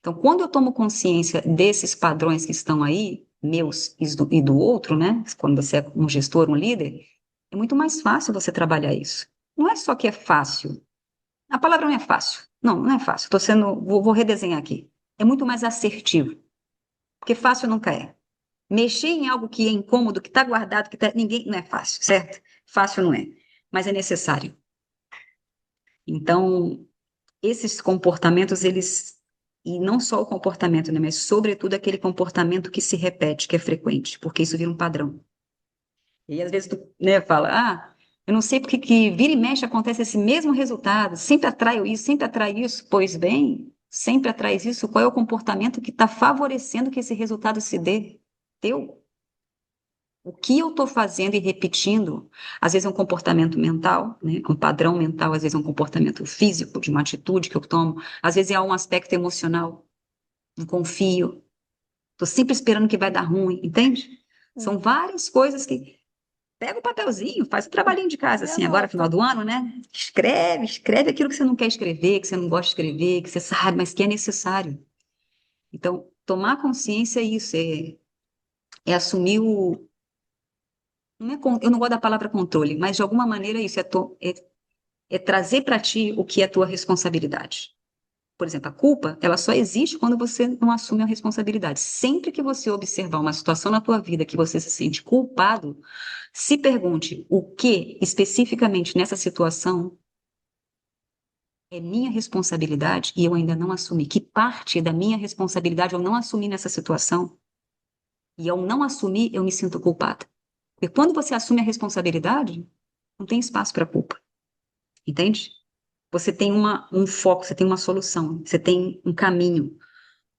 Então, quando eu tomo consciência desses padrões que estão aí, meus e do outro, né? Quando você é um gestor, um líder, é muito mais fácil você trabalhar isso. Não é só que é fácil. A palavra não é fácil. Não, não é fácil. Vou redesenhar aqui. É muito mais assertivo, porque fácil nunca é. Mexer em algo que é incômodo, que está guardado, ninguém, não é fácil, certo? Fácil não é, mas é necessário. Então, esses comportamentos, e não só o comportamento, né, mas sobretudo aquele comportamento que se repete, que é frequente, porque isso vira um padrão. E às vezes tu, né, fala, eu não sei porque que vira e mexe acontece esse mesmo resultado, sempre atrai isso, sempre atrai isso. Pois bem, sempre atrai isso, qual é o comportamento que está favorecendo que esse resultado se dê? Teu. O que eu estou fazendo e repetindo, às vezes é um comportamento mental, né? Um padrão mental, às vezes é um comportamento físico, de uma atitude que eu tomo, às vezes é um aspecto emocional, não confio, estou sempre esperando que vai dar ruim, entende? São Uhum. várias coisas que. Pega o papelzinho, faz o trabalhinho de casa, E assim, agora, final anota. do ano, né? Escreve aquilo que você não quer escrever, que você não gosta de escrever, que você sabe, mas que é necessário. Então, tomar consciência é isso, é assumir o. Não é eu não gosto da palavra controle, mas de alguma maneira é isso, é trazer para ti o que é tua responsabilidade. Por exemplo, a culpa, ela só existe quando você não assume a responsabilidade. Sempre que você observar uma situação na tua vida que você se sente culpado, se pergunte o que especificamente nessa situação é minha responsabilidade e eu ainda não assumi. Que parte da minha responsabilidade eu não assumi nessa situação e ao não assumir eu me sinto culpada. Porque quando você assume a responsabilidade, não tem espaço para culpa, entende? Você tem um foco, você tem uma solução, você tem um caminho.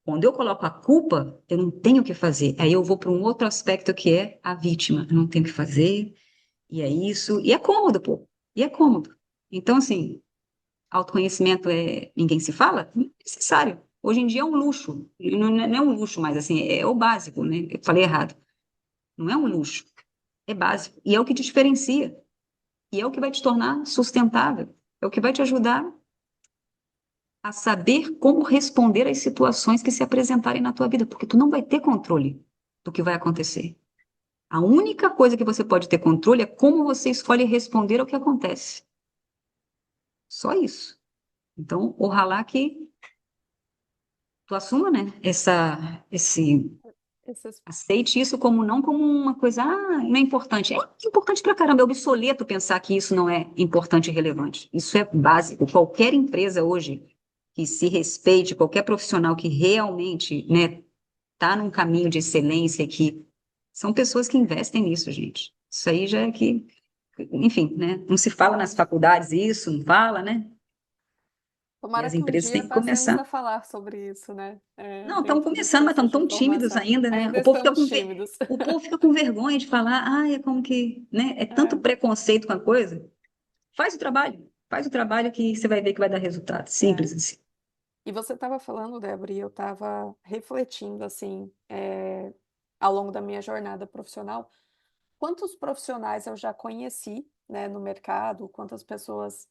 Quando eu coloco a culpa, eu não tenho o que fazer. Aí eu vou para um outro aspecto que é a vítima. Eu não tenho o que fazer, e é isso. E é cômodo, pô. E é cômodo. Então, assim, autoconhecimento é ninguém se fala? Não é necessário. Hoje em dia é um luxo. Não é um luxo mais, assim, é o básico, né? Eu falei errado. Não é um luxo. É básico. E é o que te diferencia. E é o que vai te tornar sustentável. É o que vai te ajudar a saber como responder às situações que se apresentarem na tua vida, porque tu não vai ter controle do que vai acontecer. A única coisa que você pode ter controle é como você escolhe responder ao que acontece. Só isso. Então, oxalá que tu assuma, né, Esses... aceite isso como não como uma coisa, não é importante. É importante pra caramba, é obsoleto pensar que isso não é importante e relevante. Isso é básico. Qualquer empresa hoje que se respeite, qualquer profissional que realmente, né, tá num caminho de excelência, que são pessoas que investem nisso, gente. Isso aí já é que, enfim, né, não se fala nas Sim. faculdades isso, não fala, né? E Tomara as que um empresas têm dia que passemos começar. a falar sobre isso, né? Não, estamos Dentro dos começando, mas centros estamos de tão tímidos formação. ainda, né? Ainda estamos tímidos. O povo fica com vergonha de falar, é como que, né? É tanto É, preconceito com a coisa. Faz o trabalho que você vai ver que vai dar resultado. é. Simples assim. E você estava falando, Débora, e eu estava refletindo, assim, ao longo da minha jornada profissional, quantos profissionais eu já conheci, né, no mercado, quantas pessoas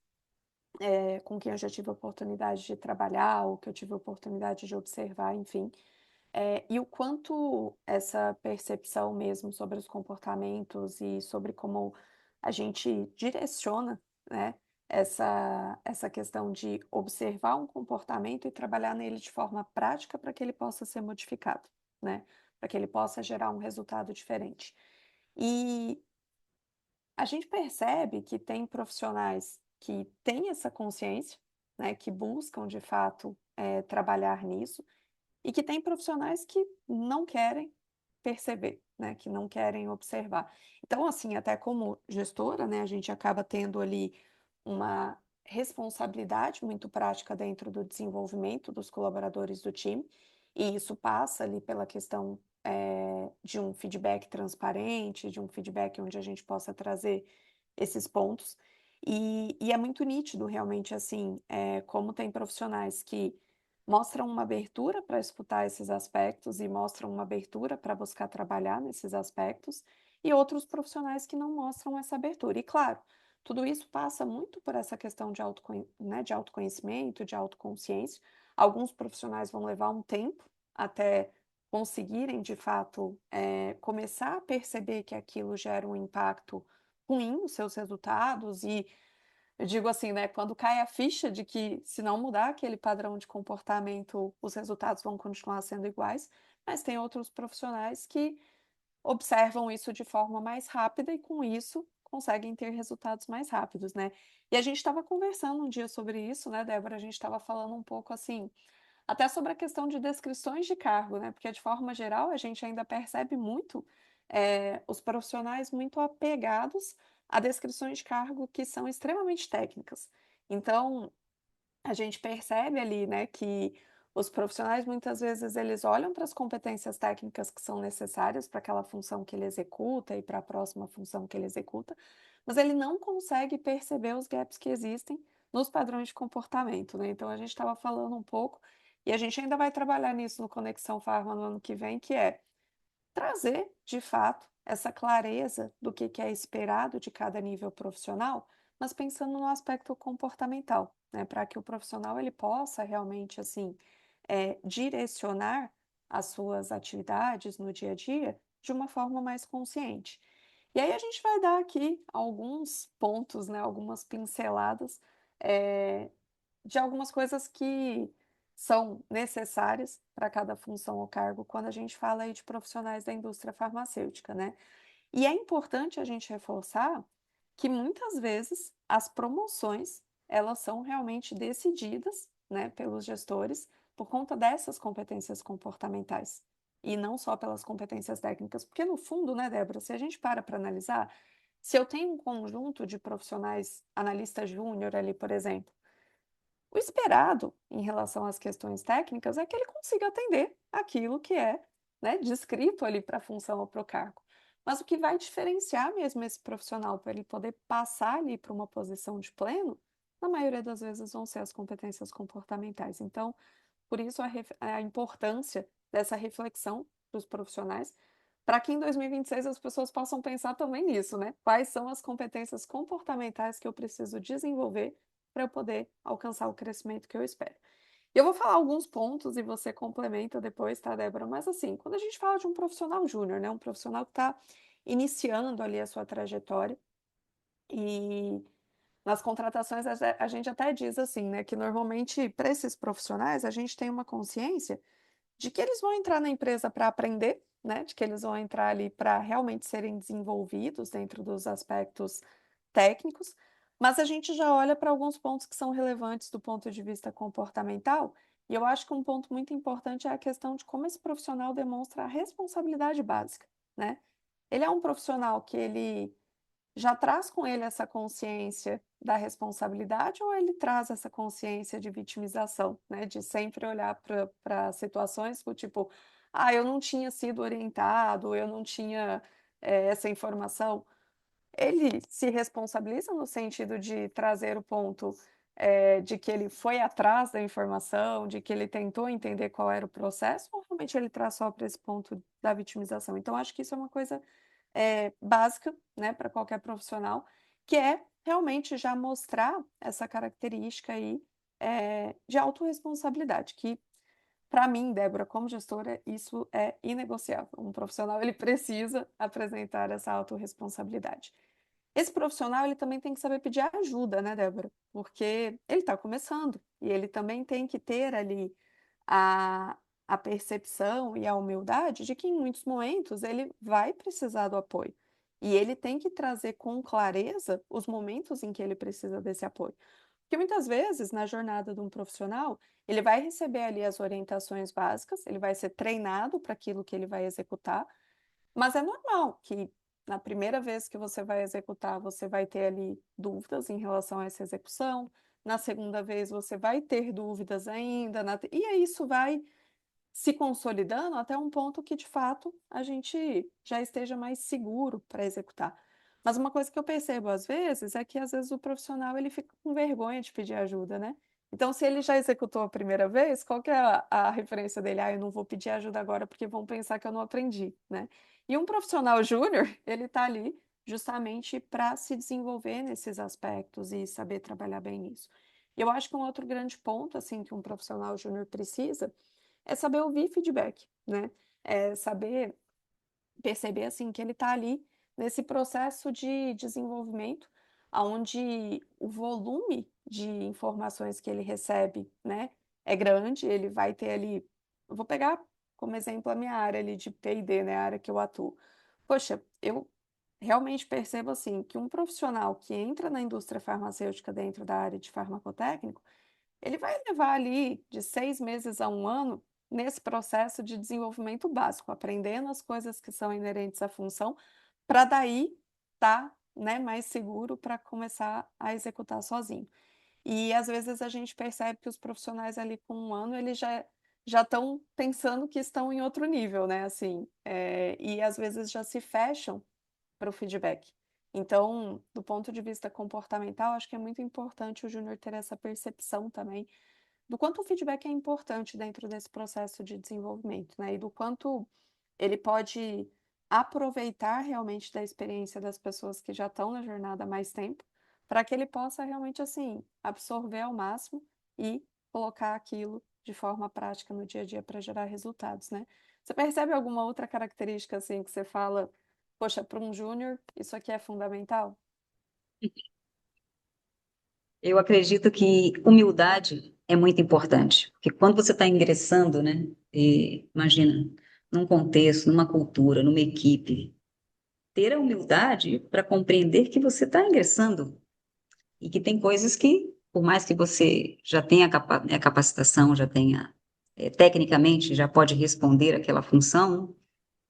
com quem eu já tive a oportunidade de trabalhar, ou que eu tive a oportunidade de observar, enfim. E o quanto essa percepção mesmo sobre os comportamentos e sobre como a gente direciona, né, essa questão de observar um comportamento e trabalhar nele de forma prática para que ele possa ser modificado, né, para que ele possa gerar um resultado diferente. E a gente percebe que tem profissionais que têm essa consciência, né, que buscam de fato trabalhar nisso, e que tem profissionais que não querem perceber, né, que não querem observar. Então, assim, até como gestora, né, a gente acaba tendo ali uma responsabilidade muito prática dentro do desenvolvimento dos colaboradores do time E isso passa ali pela questão, de um feedback transparente, de um feedback onde a gente possa trazer esses pontos. E é muito nítido realmente, assim, como tem profissionais que mostram uma abertura para escutar esses aspectos e mostram uma abertura para buscar trabalhar nesses aspectos, e outros profissionais que não mostram essa abertura. E claro, tudo isso passa muito por essa questão de né, de autoconhecimento, de autoconsciência. Alguns profissionais vão levar um tempo até conseguirem, de fato, começar a perceber que aquilo gera um impacto ruim nos seus resultados e eu digo assim, né, quando cai a ficha de que se não mudar aquele padrão de comportamento, os resultados vão continuar sendo iguais, mas tem outros profissionais que observam isso de forma mais rápida e com isso conseguem ter resultados mais rápidos, né. E a gente estava conversando um dia sobre isso, né, Débora, a gente estava falando um pouco assim, até sobre a questão de descrições de cargo, né, porque de forma geral a gente ainda percebe muito, os profissionais muito apegados a descrições de cargo que são extremamente técnicas. Então, a gente percebe ali, né, que os profissionais muitas vezes eles olham para as competências técnicas que são necessárias para aquela função que ele executa e para a próxima função que ele executa, mas ele não consegue perceber os gaps que existem nos padrões de comportamento, né. Então a gente estava falando um pouco, e a gente ainda vai trabalhar nisso no Conexão Farma no ano que vem, que é trazer, de fato, essa clareza do que é esperado de cada nível profissional, mas pensando no aspecto comportamental, né, para que o profissional ele possa realmente, assim, direcionar as suas atividades no dia a dia de uma forma mais consciente. E aí a gente vai dar aqui alguns pontos, né, algumas pinceladas, eh, de algumas coisas que são necessárias para cada função ou cargo quando a gente fala aí de profissionais da indústria farmacêutica, né. E é importante a gente reforçar que muitas vezes as promoções, elas são realmente decididas, né, pelos gestores por conta dessas competências comportamentais, e não só pelas competências técnicas, porque no fundo, né, Débora, se a gente para analisar, se eu tenho um conjunto de profissionais analista júnior ali, por exemplo, o esperado em relação às questões técnicas é que ele consiga atender aquilo que é, né, descrito ali para a função ou para o cargo. Mas o que vai diferenciar mesmo esse profissional para ele poder passar ali para uma posição de pleno, na maioria das vezes vão ser as competências comportamentais. Então, por isso a importância dessa reflexão para os profissionais, para que em 2026 as pessoas possam pensar também nisso, né? Quais são as competências comportamentais que eu preciso desenvolver para eu poder alcançar o crescimento que eu espero. E eu vou falar alguns pontos e você complementa depois, tá, Débora? Mas assim, quando a gente fala de um profissional júnior, né, um profissional que está iniciando ali a sua trajetória e nas contratações a gente até diz assim, né, que normalmente para esses profissionais a gente tem uma consciência de que eles vão entrar na empresa para aprender, né, de que eles vão entrar ali para realmente serem desenvolvidos dentro dos aspectos técnicos, mas a gente já olha para alguns pontos que são relevantes do ponto de vista comportamental, e eu acho que um ponto muito importante é a questão de como esse profissional demonstra a responsabilidade básica, né. Ele é um profissional que ele já traz com ele essa consciência da responsabilidade ou ele traz essa consciência de vitimização, né, de sempre olhar para situações do tipo: "Ah, eu não tinha sido orientado, eu não tinha, essa informação". Ele se responsabiliza no sentido de trazer o ponto, de que ele foi atrás da informação, de que ele tentou entender qual era o processo, ou realmente ele traz só para esse ponto da vitimização? Então acho que isso é uma coisa básica, né, para qualquer profissional, que é realmente já mostrar essa característica aí, de autorresponsabilidade, que para mim, Débora, como gestora, isso é inegociável. Um profissional, ele precisa apresentar essa autorresponsabilidade. Esse profissional, ele também tem que saber pedir ajuda, né, Débora? Porque ele está começando e ele também tem que ter ali a, a percepção e a humildade de que em muitos momentos ele vai precisar do apoio. E ele tem que trazer com clareza os momentos em que ele precisa desse apoio. Porque muitas vezes, na jornada de um profissional, ele vai receber ali as orientações básicas, ele vai ser treinado para aquilo que ele vai executar, mas é normal que na primeira vez que você vai executar, você vai ter ali dúvidas em relação a essa execução, na segunda vez você vai ter dúvidas ainda, e aí isso vai se consolidando até um ponto que, de fato, a gente já esteja mais seguro para executar. Mas uma coisa que eu percebo às vezes é que às vezes o profissional ele fica com vergonha de pedir ajuda, né? Então, se ele já executou a primeira vez, qual que é a referência dele? Ah, eu não vou pedir ajuda agora porque vão pensar que eu não aprendi, né? E um profissional júnior, ele está ali justamente para se desenvolver nesses aspectos e saber trabalhar bem nisso. E eu acho que um outro grande ponto, assim, que um profissional júnior precisa é saber ouvir feedback, né? É saber perceber assim que ele está ali nesse processo de desenvolvimento, aonde o volume de informações que ele recebe, né, é grande, ele vai ter ali, eu vou pegar como exemplo a minha área ali de P&D, né, a área que eu atuo. Poxa, eu realmente percebo assim que um profissional que entra na indústria farmacêutica dentro da área de farmacotécnico, ele vai levar ali de 6 meses a um ano nesse processo de desenvolvimento básico, aprendendo as coisas que são inerentes à função, para daí estar, né, mais seguro para começar a executar sozinho. E às vezes a gente percebe que os profissionais ali com um ano, eles já estão pensando que estão em outro nível, né, assim, e às vezes já se fecham para o feedback. Então, do ponto de vista comportamental, acho que é muito importante o júnior ter essa percepção também do quanto o feedback é importante dentro desse processo de desenvolvimento, né? E do quanto ele pode aproveitar realmente da experiência das pessoas que já estão na jornada há mais tempo, para que ele possa realmente, assim, absorver ao máximo e colocar aquilo de forma prática no dia a dia para gerar resultados, né? Você percebe alguma outra característica, assim, que você fala, poxa, para um júnior, isso aqui é fundamental? Eu acredito que humildade é muito importante, porque quando você está ingressando, né, imagina, num contexto, numa cultura, numa equipe, ter a humildade para compreender que você está ingressando e que tem coisas que, por mais que você já tenha a capacitação, já tenha, tecnicamente, já pode responder aquela função,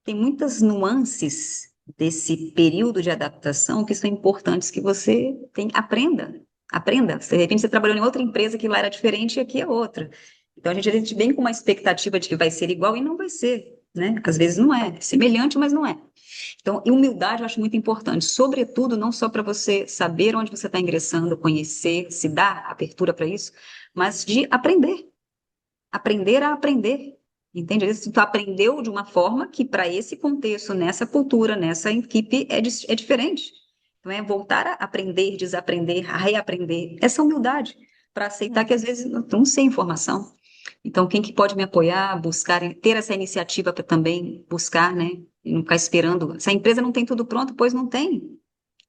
tem muitas nuances desse período de adaptação que são importantes que você aprenda. Aprenda. De repente você trabalhou em outra empresa que lá era diferente e aqui é outra. Então a gente vem com uma expectativa de que vai ser igual e não vai ser, né? Às vezes não é. Semelhante, mas não é. Então, e humildade eu acho muito importante, sobretudo não só para você saber onde você está ingressando, conhecer, se dar abertura para isso, mas de aprender, aprender a aprender. Entende? Às vezes tu aprendeu de uma forma que para esse contexto, nessa cultura, nessa equipe é diferente. Então é voltar a aprender, desaprender, a reaprender. Essa humildade para aceitar que às vezes não sei informação. Então, quem que pode me apoiar, buscar, ter essa iniciativa para também buscar, né? E não ficar esperando. Se a empresa não tem tudo pronto, pois não tem.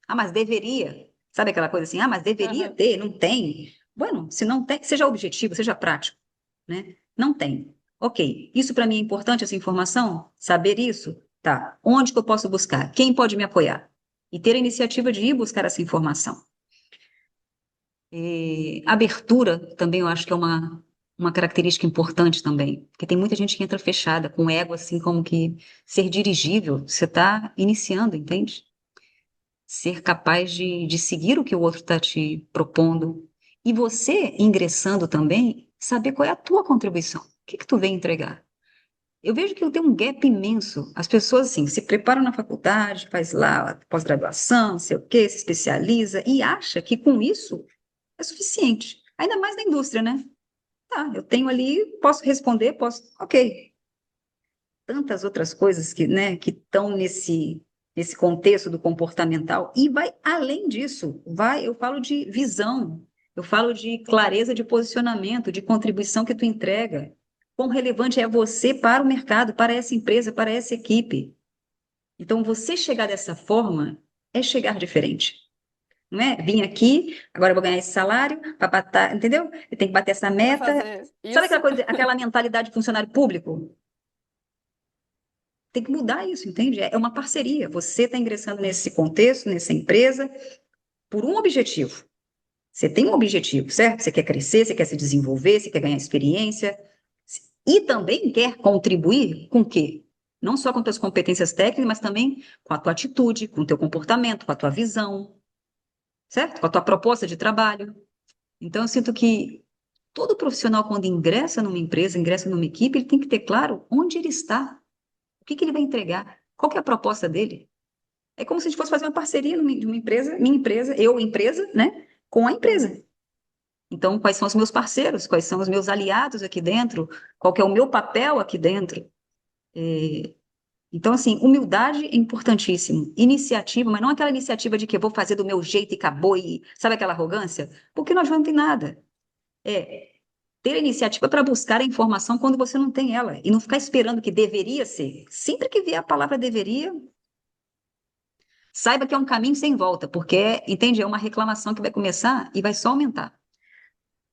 Ah, mas deveria. Sabe aquela coisa assim? Ah, mas deveria Aham. ter, não tem. Bueno, se não tem, seja objetivo, seja prático, né? Não tem. Ok, isso para mim é importante, essa informação? Saber isso? Tá. Onde que eu posso buscar? Quem pode me apoiar? E ter a iniciativa de ir buscar essa informação. Abertura também eu acho que é uma característica importante também, porque tem muita gente que entra fechada, com ego assim como que ser dirigível, você está iniciando, entende? Ser capaz de seguir o que o outro está te propondo. E você, ingressando também, saber qual é a tua contribuição. O que que tu vem entregar? Eu vejo que tem um gap imenso. As pessoas, assim, se preparam na faculdade, faz lá a pós-graduação, não sei o quê, se especializa e acha que com isso é suficiente. Ainda mais na indústria, né? Tá, eu tenho ali, posso responder, posso. Ok. Tantas outras coisas que, né, que estão nesse contexto do comportamental e vai além disso. Eu falo de visão, eu falo de clareza de posicionamento, de contribuição que tu entrega. Quão relevante é você para o mercado, para essa empresa, para essa equipe. Então, você chegar dessa forma é chegar diferente. Não é? Vim aqui, agora eu vou ganhar esse salário, para bater, entendeu? Eu tenho que bater essa Para meta. fazer Sabe aquela isso. coisa, aquela mentalidade de funcionário público? Tem que mudar isso, entende? É uma parceria. Você está ingressando nesse contexto, nessa empresa, por um objetivo. Você tem um objetivo, certo? Você quer crescer, você quer se desenvolver, você quer ganhar experiência. E também quer contribuir com o quê? Não só com suas competências técnicas, mas também com a tua atitude, com o teu comportamento, com a tua visão, certo? Com a tua proposta de trabalho. Então, eu sinto que Todo profissional, quando ingressa numa empresa, ingressa numa equipe, ele tem que ter claro onde ele está, o que que ele vai entregar, qual que é a proposta dele. É como se a gente fosse fazer uma parceria de uma empresa, minha empresa, eu, empresa, né, com a Uhum. empresa. Então, quais são os meus parceiros, quais são os meus aliados aqui dentro, qual que é o meu papel aqui dentro. Então, assim, humildade é importantíssimo. Iniciativa, mas não aquela iniciativa de que eu vou fazer do meu jeito e acabou, e sabe aquela arrogância? Porque não adianta em nada. É ter a iniciativa para buscar a informação quando você não tem ela, e não ficar esperando que deveria ser. Sempre que vier a palavra deveria, saiba que é um caminho sem volta, porque, entende, é uma reclamação que vai começar e vai só aumentar.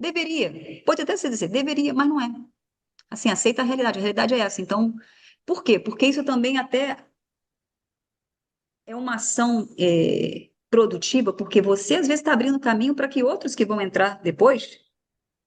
Deveria, pode até se dizer, deveria, mas não é. Assim, aceita a realidade é essa. Então, por quê? Porque isso também até é uma ação produtiva, porque você às vezes está abrindo caminho para que outros que vão entrar depois,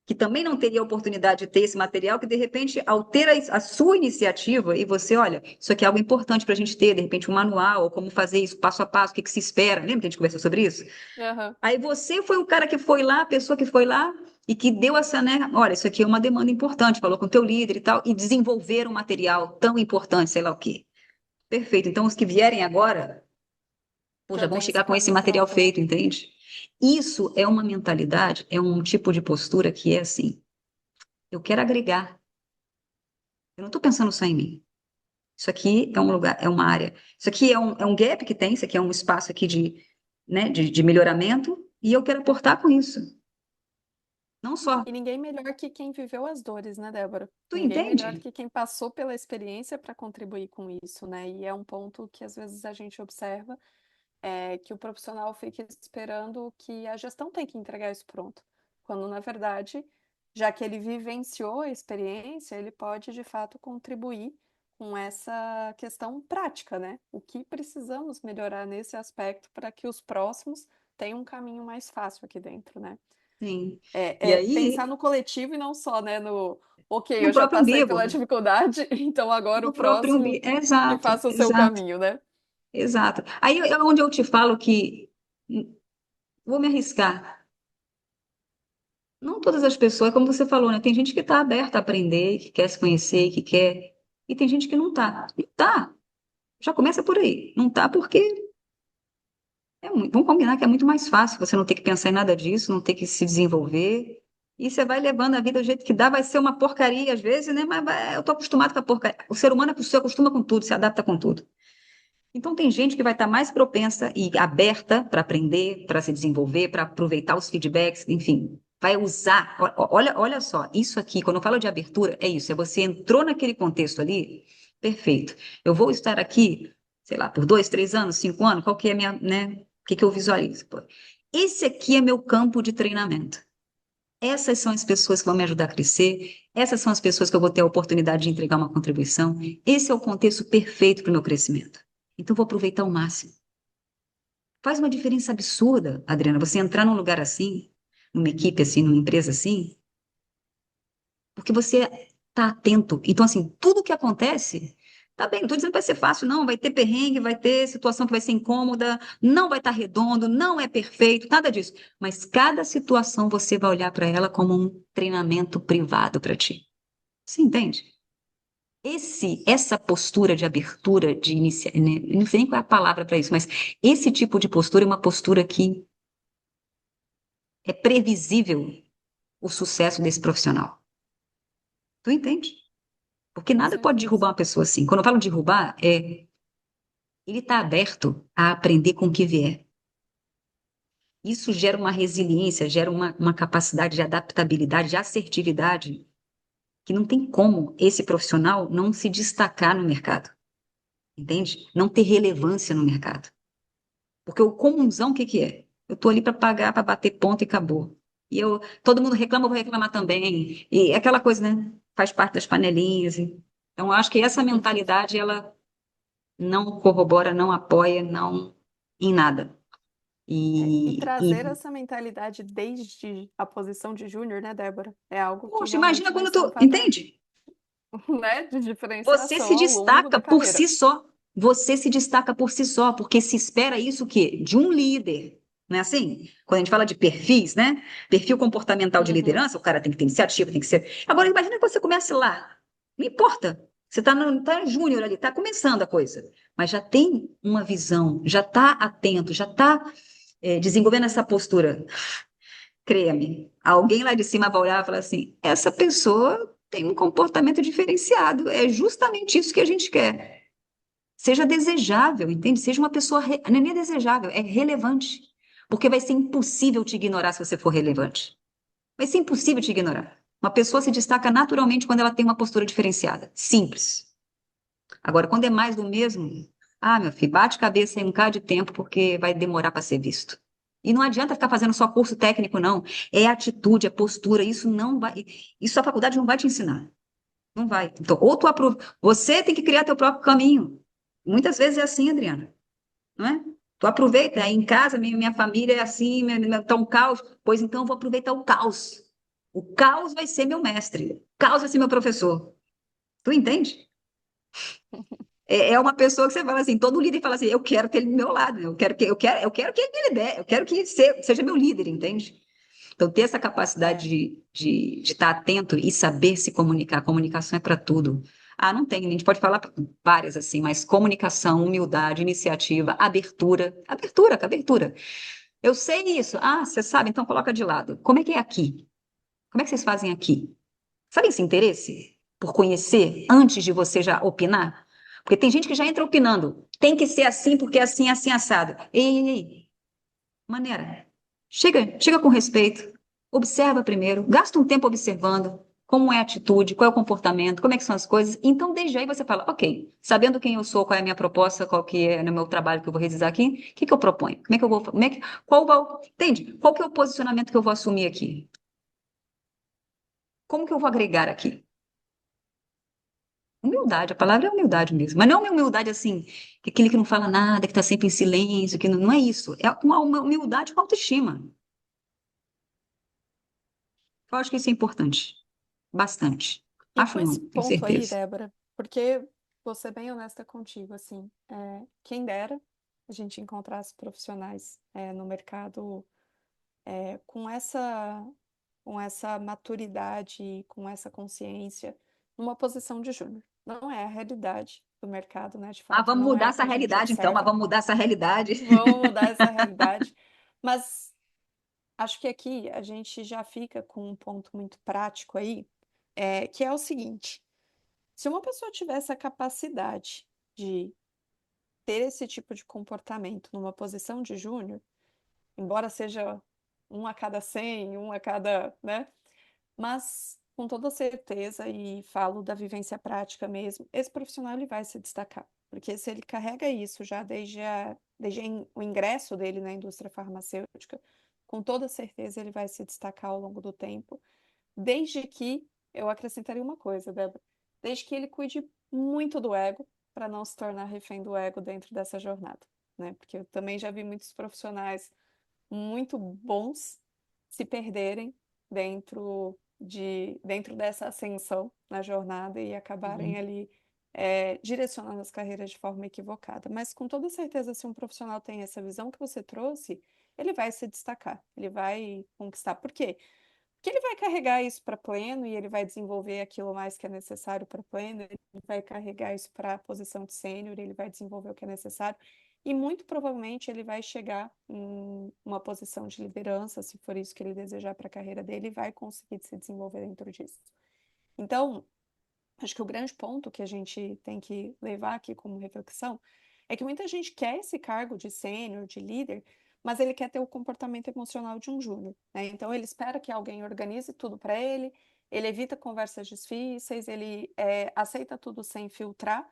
que também não teria a oportunidade de ter esse material, que de repente, ao ter a sua iniciativa, e você, olha, isso aqui é algo importante para a gente ter, de repente um manual, ou como fazer isso passo a passo, o que que se espera, lembra que a gente conversou sobre isso? Aham. Aí você foi o cara que foi lá, a pessoa que foi lá, e que deu essa, né, olha, isso aqui é uma demanda importante, falou com o teu líder e tal, e desenvolver um material tão importante, sei lá o quê. Perfeito. Então, os que vierem agora, pô, já Já vão tem esse chegar com esse caminho material pronto, né? feito, entende? Isso é uma mentalidade, é um tipo de postura que é assim, eu quero agregar, eu não estou pensando só em mim. Isso aqui é um lugar, é uma área. Isso aqui é um gap que tem, isso aqui é um espaço aqui de, né, de melhoramento, e eu quero aportar com isso. Não só, E ninguém melhor que quem viveu as dores, né, Débora? tu Ninguém entende? melhor que quem passou pela experiência para contribuir com isso, né? E é um ponto que às vezes a gente observa, que o profissional fica esperando que a gestão tem que entregar isso pronto, quando na verdade, já que ele vivenciou a experiência, ele pode de fato contribuir com essa questão prática, né? O que precisamos melhorar nesse aspecto para que os próximos tenham um caminho mais fácil aqui dentro, né? Sim. E É pensar aí, no coletivo e não só, né, no, ok, no eu já próprio passei umbigo, pela dificuldade, então agora o no próprio próximo umbigo. que Exato, faça o seu exato, caminho, né? exato. Aí é onde eu te falo que vou me arriscar. Não todas as pessoas, como você falou, né? Tem gente que está aberta a aprender, que quer se conhecer, que quer. E tem gente que não está. Não tá. Já começa por aí. Não está porque vamos combinar que é muito mais fácil você não ter que pensar em nada disso, não ter que se desenvolver. E você vai levando a vida do jeito que dá, vai ser uma porcaria às vezes, né? Mas eu estou acostumado com a porcaria. O ser humano se acostuma com tudo, se adapta com tudo. Então, tem gente que vai estar mais propensa e aberta para aprender, para se desenvolver, para aproveitar os feedbacks, enfim, vai usar. Olha, olha só, isso aqui, quando eu falo de abertura, é isso: é você entrou naquele contexto ali, perfeito. Eu vou estar aqui, sei lá, por 2, 3 anos, 5 anos, qual que é a minha, né? O que que eu visualizo? Pô, esse aqui é meu campo de treinamento. Essas são as pessoas que vão me ajudar a crescer, essas são as pessoas que eu vou ter a oportunidade de entregar uma contribuição. Esse é o contexto perfeito para o meu crescimento. Então, vou aproveitar ao máximo. Faz uma diferença absurda, Adriana, você entrar num lugar assim, numa equipe assim, numa empresa assim, porque você está atento. Então, assim, tudo que acontece, tá bem, não estou dizendo que vai ser fácil, não, vai ter perrengue, vai ter situação que vai ser incômoda, não vai estar redondo, não é perfeito, nada disso. Mas cada situação você vai olhar para ela como um treinamento privado para ti. Você entende? Essa postura de abertura, de iniciar, né? Não sei nem qual é a palavra para isso, mas esse tipo de postura é uma postura que é previsível o sucesso desse profissional. Tu entende? Porque Com nada pode certeza. derrubar uma pessoa assim. Quando eu falo derrubar, ele está aberto a aprender com o que vier. Isso gera uma resiliência, gera uma capacidade de adaptabilidade, de assertividade, que não tem como esse profissional não se destacar no mercado, entende? Não ter relevância no mercado. Porque o comunzão, o que que é? Eu estou ali para pagar, para bater ponto e acabou. Todo mundo reclama, eu vou reclamar também. E é aquela coisa, né? Faz parte das panelinhas. Então, eu acho que essa mentalidade, ela não corrobora, não apoia, não em nada. E trazer E essa mentalidade desde a posição de júnior, né, Débora? É algo que poxa, imagina realmente vai quando ser um tu, fator, entende? né, de Você diferenciação se ao longo destaca da por carreira. si só. Você se destaca por si só, porque se espera isso o quê? De um líder. Não é assim? Quando a gente fala de perfis, né? Perfil comportamental de Uhum. liderança, o cara tem que ter iniciativa, tem que ser. Agora, imagina que você comece lá. Não importa. Você está tá júnior ali, está começando a coisa. Mas já tem uma visão, já está atento, já está desenvolvendo essa postura. Creme, alguém lá de cima vai olhar e falar assim: essa pessoa tem um comportamento diferenciado. É justamente isso que a gente quer. Seja desejável, entende? Seja uma pessoa, não é nem desejável, é relevante. Porque vai ser impossível te ignorar se você for relevante. Vai ser impossível te ignorar. Uma pessoa se destaca naturalmente quando ela tem uma postura diferenciada. Simples. Agora, quando é mais do mesmo, meu filho, bate cabeça em um bocado de tempo porque vai demorar para ser visto. E não adianta ficar fazendo só curso técnico, não. É atitude, é postura. Isso não vai. Isso a faculdade não vai te ensinar. Não vai. Então, ou tu aprova. Você tem que criar teu próprio caminho. Muitas vezes é assim, Adriana, não é? Tu aproveita, aí em casa, minha família é assim, tá um caos. Pois então eu vou aproveitar o caos. O caos vai ser meu mestre. O caos vai ser meu professor. Tu entende? É uma pessoa que você fala assim, todo líder fala assim, eu quero ter ele do meu lado, eu quero que ele me lidere, eu quero que seja meu líder, entende? Então, ter essa capacidade É. de estar atento e saber se comunicar. Comunicação é para tudo. Não tem, a gente pode falar várias assim, mas comunicação, humildade, iniciativa, abertura. Abertura, com abertura. Eu sei isso. Você sabe, então coloca de lado. Como é que é aqui? Como é que vocês fazem aqui? Sabe esse interesse por conhecer antes de você já opinar? Porque tem gente que já entra opinando. Tem que ser assim porque é assim, assim, assado. Ei, ei, ei. Maneira. Chega com respeito. Observa primeiro. Gasta um tempo observando como é a atitude, qual é o comportamento, como é que são as coisas. Então, desde aí você fala, ok, sabendo quem eu sou, qual é a minha proposta, qual que é no meu trabalho que eu vou realizar aqui, o que que eu proponho? Como é que eu vou, entende? Qual que é o posicionamento que eu vou assumir aqui? Como que eu vou agregar aqui? Humildade, a palavra é humildade mesmo. Mas não uma humildade assim, que aquele que não fala nada, que está sempre em silêncio, que não é isso. É uma humildade com autoestima. Eu acho que isso é importante. Bastante. E Acho com esse não, tenho ponto aí, certeza. Débora, porque vou ser bem honesta contigo, assim, quem dera a gente encontrasse profissionais no mercado com essa maturidade, com essa consciência, numa posição de júnior. Não é a realidade do mercado, né? De fato, Vamos não é mudar o essa que a gente realidade então, mas observa. vamos mudar essa realidade. Vamos mudar essa realidade. Mas acho que aqui a gente já fica com um ponto muito prático aí, que é o seguinte: se uma pessoa tiver essa capacidade de ter esse tipo de comportamento numa posição de júnior, embora seja um a cada 100, um a cada, né? Mas com toda certeza, e falo da vivência prática mesmo, esse profissional ele vai se destacar, porque se ele carrega isso já desde o ingresso dele na indústria farmacêutica, com toda certeza ele vai se destacar ao longo do tempo, desde que, eu acrescentaria uma coisa, Débora, desde que ele cuide muito do ego, para não se tornar refém do ego dentro dessa jornada, né? Porque eu também já vi muitos profissionais muito bons se perderem dentro dessa ascensão na jornada e acabarem Uhum. ali direcionando as carreiras de forma equivocada. Mas com toda certeza, se um profissional tem essa visão que você trouxe, ele vai se destacar, ele vai conquistar. Por quê? Porque ele vai carregar isso para pleno e ele vai desenvolver aquilo mais que é necessário para pleno, ele vai carregar isso para a posição de sênior, ele vai desenvolver o que é necessário e muito provavelmente ele vai chegar em uma posição de liderança, se for isso que ele desejar para a carreira dele, e vai conseguir se desenvolver dentro disso. Então, acho que o grande ponto que a gente tem que levar aqui como reflexão é que muita gente quer esse cargo de sênior, de líder, mas ele quer ter o comportamento emocional de um júnior, né? Então ele espera que alguém organize tudo para ele evita conversas difíceis, ele aceita tudo sem filtrar,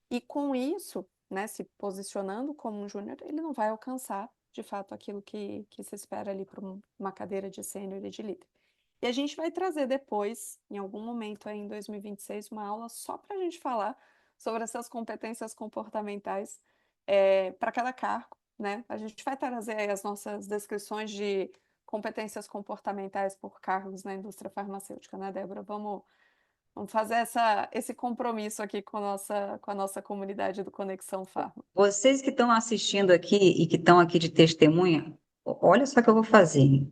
e com isso, né, se posicionando como um júnior, ele não vai alcançar de fato aquilo que se espera ali para uma cadeira de sênior e de líder. E a gente vai trazer depois, em algum momento aí em 2026, uma aula só para a gente falar sobre essas competências comportamentais para cada cargo, né? A gente vai trazer aí as nossas descrições de competências comportamentais por cargos na indústria farmacêutica, né, Débora? Vamos fazer esse compromisso aqui com a nossa comunidade do Conexão Farma. Vocês que estão assistindo aqui e que estão aqui de testemunha, Olha só o que eu vou fazer.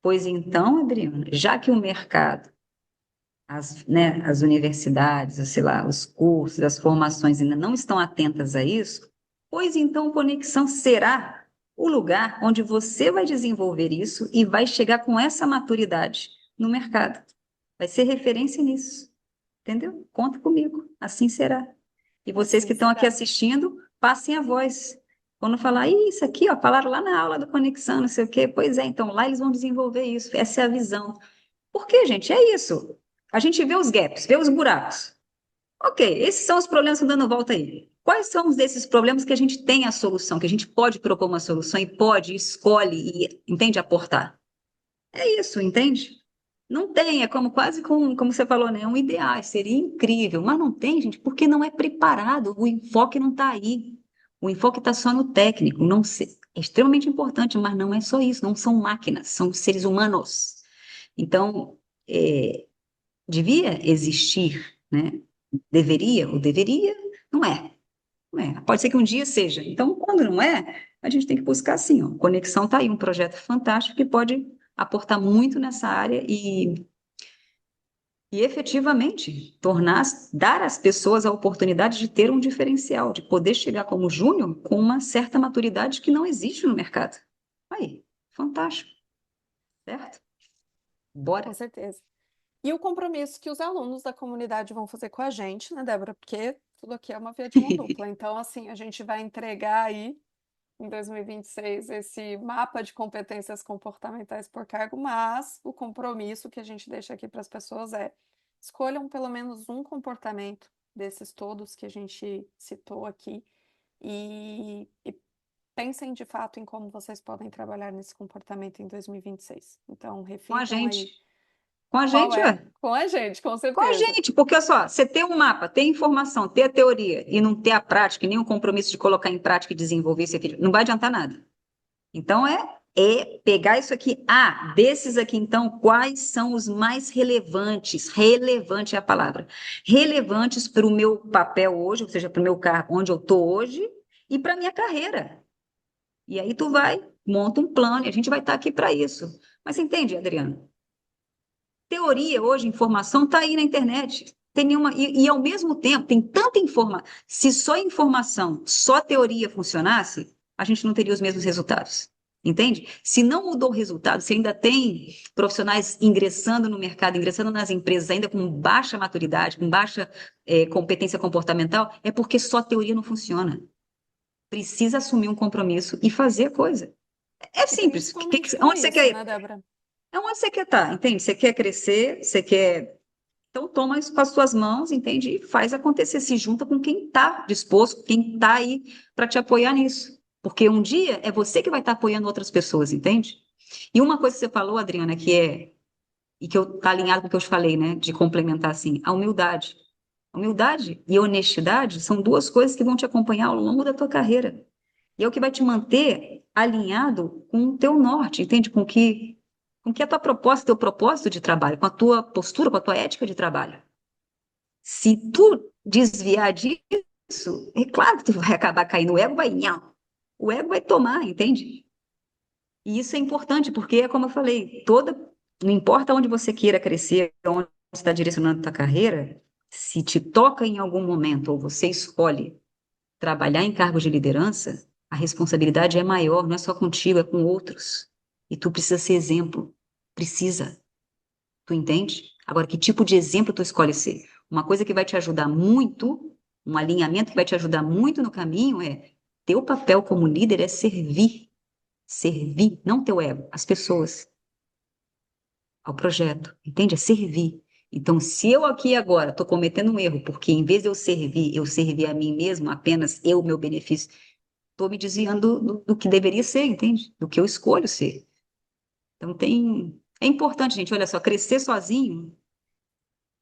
Pois então, Adriana, já que o mercado, as universidades, ou sei lá, os cursos, as formações ainda não estão atentas a isso, pois então Conexão será o lugar onde você vai desenvolver isso e vai chegar com essa maturidade no mercado. Vai ser referência nisso, entendeu? Conta comigo, assim será. E vocês que Assim estão aqui será. assistindo, passem a voz. Quando falar, "Ih, isso aqui, ó, falaram lá na aula do Conexão, não sei o quê. Pois é, então lá eles vão desenvolver isso. Essa é a visão. Por quê, gente? É isso. A gente vê os gaps, vê os buracos. Ok, esses são os problemas que estão dando volta aí. Quais são os desses problemas que a gente tem a solução, que a gente pode propor uma solução e pode, escolhe e entende aportar? É isso, entende? Não tem, é como quase como você falou, né? Um ideal, seria incrível, mas não tem, gente, porque não é preparado, o enfoque não está aí. O enfoque está só no técnico, não se- é extremamente importante, mas não é só isso, não são máquinas, são seres humanos. Então, é, devia existir, né? Deveria, ou deveria, não é. Não é. Pode ser que um dia seja. Então, quando não é, a gente tem que buscar assim, ó. Conexão está aí, um projeto fantástico que pode aportar muito nessa área e efetivamente tornar, dar às pessoas a oportunidade de ter um diferencial, de poder chegar como júnior com uma certa maturidade que não existe no mercado. Aí, fantástico, certo? Com Bora. certeza. E o compromisso que os alunos da comunidade vão fazer com a gente, né, Débora? Porque tudo aqui é uma via de mão dupla. Então, assim, a gente vai entregar aí, em 2026, esse mapa de competências comportamentais por cargo, mas o compromisso que a gente deixa aqui para as pessoas é escolham pelo menos um comportamento desses todos que a gente citou aqui e pensem de fato em como vocês podem trabalhar nesse comportamento em 2026. Então, Com a reflitam gente. aí Com a qual gente, é ué. com a gente, com Com a certeza. gente, porque olha só, você ter um mapa, ter informação, ter a teoria e não ter a prática, e nem o compromisso de colocar em prática e desenvolver isso aqui, não vai adiantar nada. Então é pegar isso aqui. Ah, desses aqui, então, quais são os mais relevantes? Relevante é a palavra. Relevantes para o meu papel hoje, ou seja, para o meu cargo, onde eu estou hoje, e para a minha carreira. E aí tu vai, monta um plano, e a gente vai estar aqui para isso. Mas você entende, Adriano? Teoria hoje, informação está aí na internet. Tem nenhuma, e ao mesmo tempo tem tanta informação. Se só informação, só teoria funcionasse, a gente não teria os mesmos resultados. Entende? Se não mudou o resultado, se ainda tem profissionais ingressando no mercado, ingressando nas empresas, ainda com baixa maturidade, com baixa competência comportamental, é porque só teoria não funciona. Precisa assumir um compromisso e fazer a coisa. É E simples. principalmente para Onde você isso, quer né, ir? Débora? É onde você quer estar, entende? Você quer crescer, você quer. Então, toma isso com as suas mãos, entende? E faz acontecer. Se junta com quem está disposto, quem está aí para te apoiar nisso. Porque um dia é você que vai estar apoiando outras pessoas, entende? E uma coisa que você falou, Adriana, e que eu tá alinhado com o que eu te falei, né? De complementar assim, a humildade. Humildade e honestidade são duas coisas que vão te acompanhar ao longo da tua carreira. E é o que vai te manter alinhado com o teu norte, entende? Com que a tua proposta, teu propósito de trabalho, com a tua postura, com a tua ética de trabalho. Se tu desviar disso, é claro que tu vai acabar caindo, o ego vai, nhau, o ego vai tomar, entende? E isso é importante, porque é como eu falei, não importa onde você queira crescer, onde você está direcionando a tua carreira, se te toca em algum momento, ou você escolhe trabalhar em cargos de liderança, a responsabilidade é maior, não é só contigo, é com outros. E tu precisa ser exemplo. Precisa. Tu entende? Agora, que tipo de exemplo tu escolhe ser? Uma coisa que vai te ajudar muito, um alinhamento que vai te ajudar muito no caminho é teu papel como líder é servir. Servir, não teu ego, as pessoas, ao projeto. Entende? É servir. Então, se eu aqui agora estou cometendo um erro, porque em vez de eu servir a mim mesmo, apenas eu, meu benefício, estou me desviando do que deveria ser, entende? Do que eu escolho ser. Então tem. É importante, gente, olha só, crescer sozinho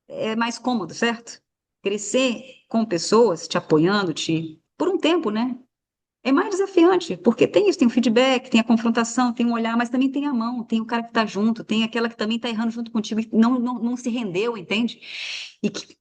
é mais cômodo, certo? Crescer com pessoas te apoiando, por um tempo, né? É mais desafiante, porque tem isso, tem o feedback, tem a confrontação, tem o olhar, mas também tem a mão, tem o cara que está junto, tem aquela que também está errando junto contigo e não se rendeu, entende? E que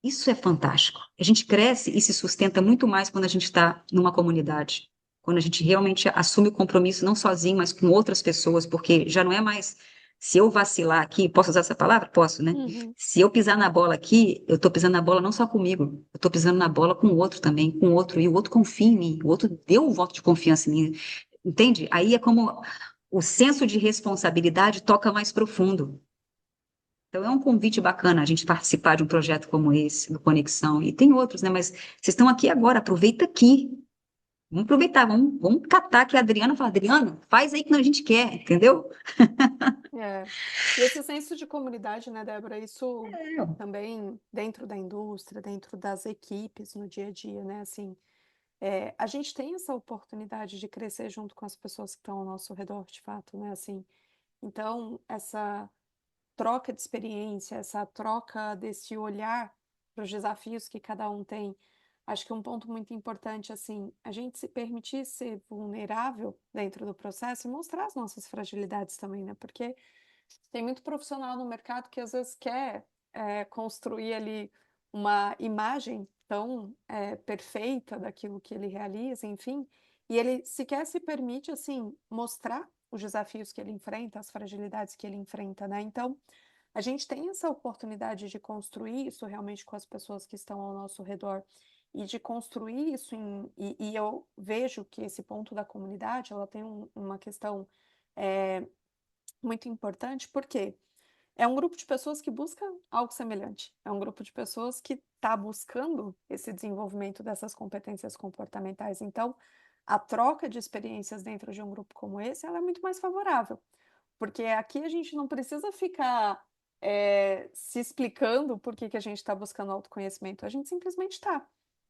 isso é fantástico. A gente cresce e se sustenta muito mais quando a gente está numa comunidade. quando a gente realmente assume o compromisso, não sozinho, mas com outras pessoas, porque já não é mais, se eu vacilar aqui, posso usar essa palavra? Posso, né? Uhum. Se eu pisar na bola aqui, eu estou pisando na bola não só comigo, eu estou pisando na bola com o outro também, com o outro, e o outro confia em mim, o outro deu um voto de confiança em mim, entende? Aí é como o senso de responsabilidade toca mais profundo. Então, é um convite bacana a gente participar de um projeto como esse, do Conexão, e tem outros, né? Mas vocês estão aqui agora, aproveita aqui. Vamos aproveitar, vamos catar que a Adriana fala, Adriana, faz aí que a gente quer, entendeu? É. E esse senso de comunidade, né, Débora, isso É, também dentro da indústria, dentro das equipes, no dia a dia, né, assim, a gente tem essa oportunidade de crescer junto com as pessoas que estão ao nosso redor, de fato, né, assim, então, essa troca de experiência, essa troca desse olhar para os desafios que cada um tem. Acho que um ponto muito importante, assim, a gente se permitir ser vulnerável dentro do processo e mostrar as nossas fragilidades também, né? Porque tem muito profissional no mercado que às vezes quer construir ali uma imagem tão perfeita daquilo que ele realiza, enfim, e ele sequer se permite, assim, mostrar os desafios que ele enfrenta, as fragilidades que ele enfrenta, né? Então, a gente tem essa oportunidade de construir isso realmente com as pessoas que estão ao nosso redor e de construir isso e eu vejo que esse ponto da comunidade, ela tem uma questão é, muito importante, porque é um grupo de pessoas que busca algo semelhante, é um grupo de pessoas que está buscando esse desenvolvimento dessas competências comportamentais. Então, a troca de experiências dentro de um grupo como esse, ela é muito mais favorável. Porque aqui a gente não precisa ficar se explicando por que que a gente está buscando autoconhecimento. A gente simplesmente está.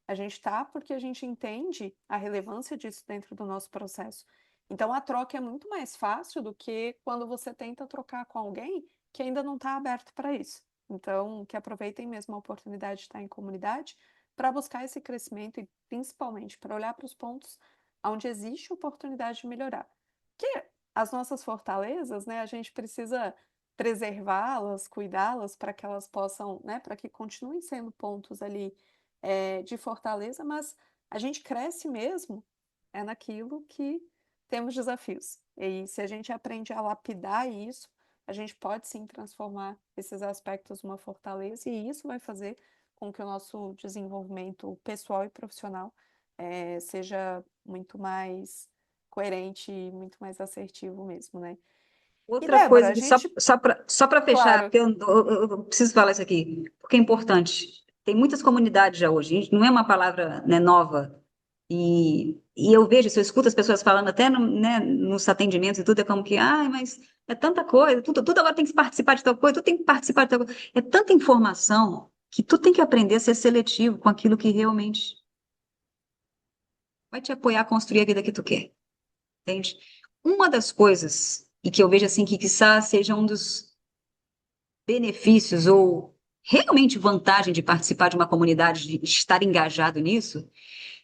A gente está porque a gente entende a relevância disso dentro do nosso processo. Então a troca é muito mais fácil do que quando você tenta trocar com alguém que ainda não está aberto para isso. Então, que aproveitem mesmo a oportunidade de estar em comunidade para buscar esse crescimento e principalmente para olhar para os pontos onde existe oportunidade de melhorar. Que as nossas fortalezas, né, a gente precisa preservá-las, cuidá-las para que elas possam, né, para que continuem sendo pontos ali de fortaleza, mas a gente cresce mesmo naquilo que temos desafios. E se a gente aprende a lapidar isso, a gente pode sim transformar esses aspectos numa fortaleza, e isso vai fazer com que o nosso desenvolvimento pessoal e profissional seja muito mais coerente e muito mais assertivo mesmo, né? E outra Débora, coisa a que só, gente, só para fechar, claro, porque eu preciso falar isso aqui, porque é importante. Tem muitas comunidades já hoje, não é uma palavra, né, nova. E eu vejo, se eu escuto as pessoas falando até né, nos atendimentos e tudo, é como que, ai, mas é tanta coisa, tudo agora tem que participar de tal coisa, tudo tem que participar de tal coisa. É tanta informação que tu tem que aprender a ser seletivo com aquilo que realmente vai te apoiar a construir a vida que tu quer, entende? Uma das coisas, e que eu vejo assim, que quizás seja um dos benefícios ou realmente vantagem de participar de uma comunidade, de estar engajado nisso,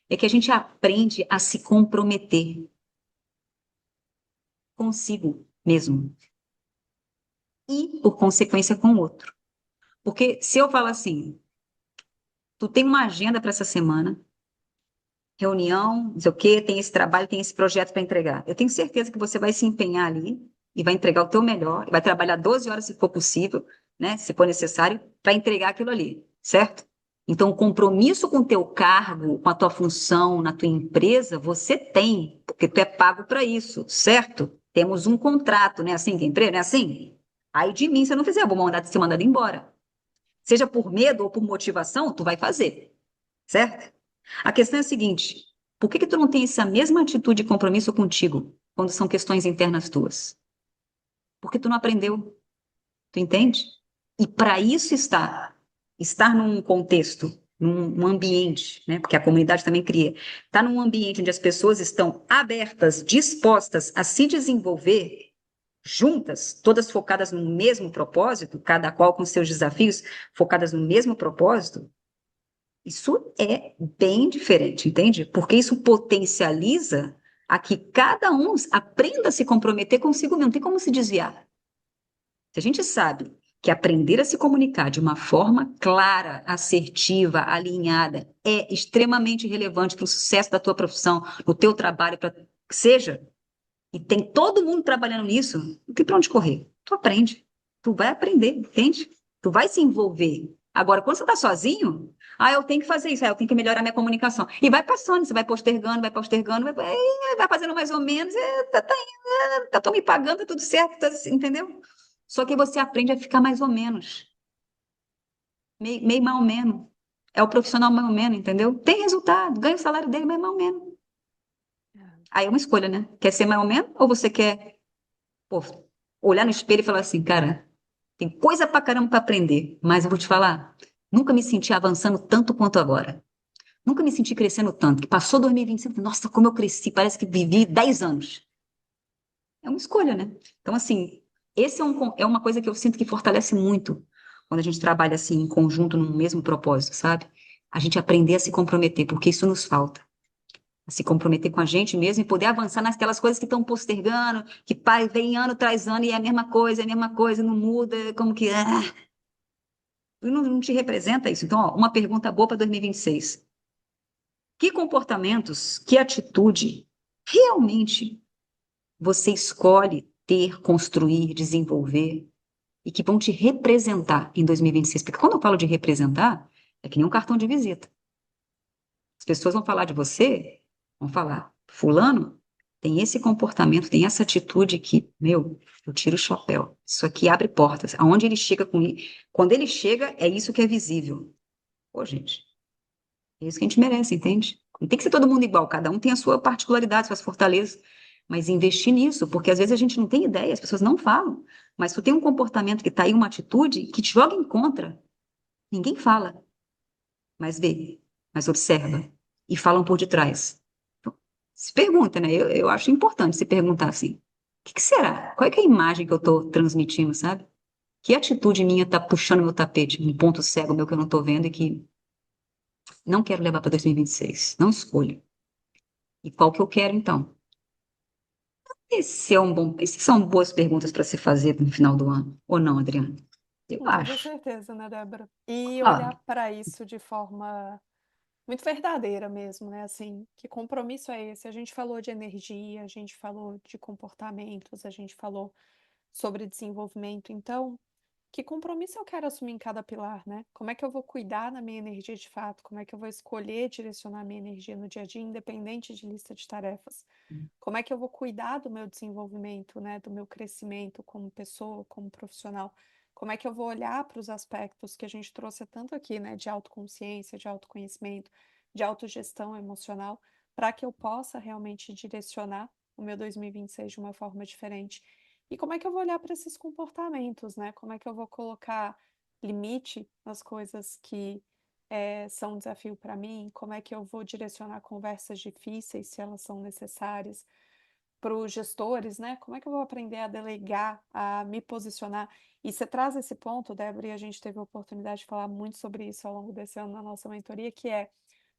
é que a gente aprende a se comprometer consigo mesmo e, por consequência, com o outro. Porque se eu falo assim, tu tem uma agenda para essa semana, reunião, não sei o quê, tem esse trabalho, tem esse projeto para entregar. Eu tenho certeza que você vai se empenhar ali e vai entregar o teu melhor, e vai trabalhar 12 horas se for possível, né, se for necessário, para entregar aquilo ali, certo? Então, o compromisso com o teu cargo, com a tua função na tua empresa, você tem, porque tu é pago para isso, certo? Temos um contrato, né? Assim que é empresa, não é assim? Aí de mim, se eu não fizer, eu vou mandar ser mandado embora. Seja por medo ou por motivação, tu vai fazer, certo? A questão é a seguinte: por que que tu não tem essa mesma atitude e compromisso contigo quando são questões internas tuas? Porque tu não aprendeu, tu entende? E para isso estar num contexto, num ambiente, né? Porque a comunidade também cria, estar num ambiente onde as pessoas estão abertas, dispostas a se desenvolver juntas, todas focadas no mesmo propósito, cada qual com seus desafios, focadas no mesmo propósito. Isso é bem diferente, entende? Porque isso potencializa a que cada um aprenda a se comprometer consigo mesmo, não tem como se desviar. Se a gente sabe que aprender a se comunicar de uma forma clara, assertiva, alinhada, é extremamente relevante para o sucesso da tua profissão, no teu trabalho, para que seja, e tem todo mundo trabalhando nisso, não tem para onde correr. Tu aprende, tu vai aprender, entende? Tu vai se envolver. Agora, quando você está sozinho, eu tenho que fazer isso, eu tenho que melhorar minha comunicação. E vai passando, você vai postergando, vai fazendo mais ou menos, estão me pagando, tá tudo certo, entendeu? Só que você aprende a ficar mais ou menos, meio mais ou menos. É o profissional mais ou menos, entendeu? Tem resultado, ganha o salário dele, mas mais ou menos. Aí é uma escolha, né? Quer ser mais ou menos ou você quer, pô, olhar no espelho e falar assim, cara, tem coisa pra caramba pra aprender, mas eu vou te falar, nunca me senti avançando tanto quanto agora. Nunca me senti crescendo tanto, que passou 2025, nossa, como eu cresci, parece que vivi 10 anos. É uma escolha, né? Então, assim, esse é uma coisa que eu sinto que fortalece muito quando a gente trabalha assim em conjunto num mesmo propósito, sabe? A gente aprender a se comprometer, porque isso nos falta. A se comprometer com a gente mesmo e poder avançar naquelas coisas que estão postergando, que pai, vem ano tras ano e é a mesma coisa, não muda, como que. Não te representa isso. Então, ó, uma pergunta boa para 2026. Que comportamentos, que atitude realmente você escolhe ter, construir, desenvolver e que vão te representar em 2026? Porque quando eu falo de representar, é que nem um cartão de visita. As pessoas vão falar de você, vão falar, fulano tem esse comportamento, tem essa atitude que, meu, eu tiro o chapéu. Isso aqui abre portas. Aonde ele chega com, quando ele chega, é isso que é visível. Pô, gente, é isso que a gente merece, entende? Não tem que ser todo mundo igual, cada um tem a sua particularidade, suas fortalezas. Mas investir nisso, porque às vezes a gente não tem ideia, as pessoas não falam. Mas tu tem um comportamento que está aí, uma atitude que te joga em contra. Ninguém fala, mas vê, mas observa. E falam por detrás. Então, se pergunta, né? Eu acho importante se perguntar assim: o que será? Qual é que é a imagem que eu estou transmitindo, sabe? Que atitude minha está puxando meu tapete, um ponto cego meu que eu não estou vendo e que não quero levar para 2026? Não escolho. E qual que eu quero, então? Essas são boas perguntas para se fazer no final do ano. Ou não, Adriana? Eu Com toda acho. certeza, né, Débora? E olhar Ó, para isso de forma muito verdadeira mesmo, né? Assim, que compromisso é esse? A gente falou de energia, a gente falou de comportamentos, a gente falou sobre desenvolvimento. Então, que compromisso eu quero assumir em cada pilar, né? Como é que eu vou cuidar da minha energia de fato? Como é que eu vou escolher direcionar minha energia no dia a dia, independente de lista de tarefas? Como é que eu vou cuidar do meu desenvolvimento, né? Do meu crescimento como pessoa, como profissional? Como é que eu vou olhar para os aspectos que a gente trouxe tanto aqui, né? De autoconsciência, de autoconhecimento, de autogestão emocional, para que eu possa realmente direcionar o meu 2026 de uma forma diferente? E como é que eu vou olhar para esses comportamentos, né? Como é que eu vou colocar limite nas coisas que são um desafio para mim? Como é que eu vou direcionar conversas difíceis, se elas são necessárias, para os gestores, né? Como é que eu vou aprender a delegar, a me posicionar? E você traz esse ponto, Débora, e a gente teve a oportunidade de falar muito sobre isso ao longo desse ano na nossa mentoria, que é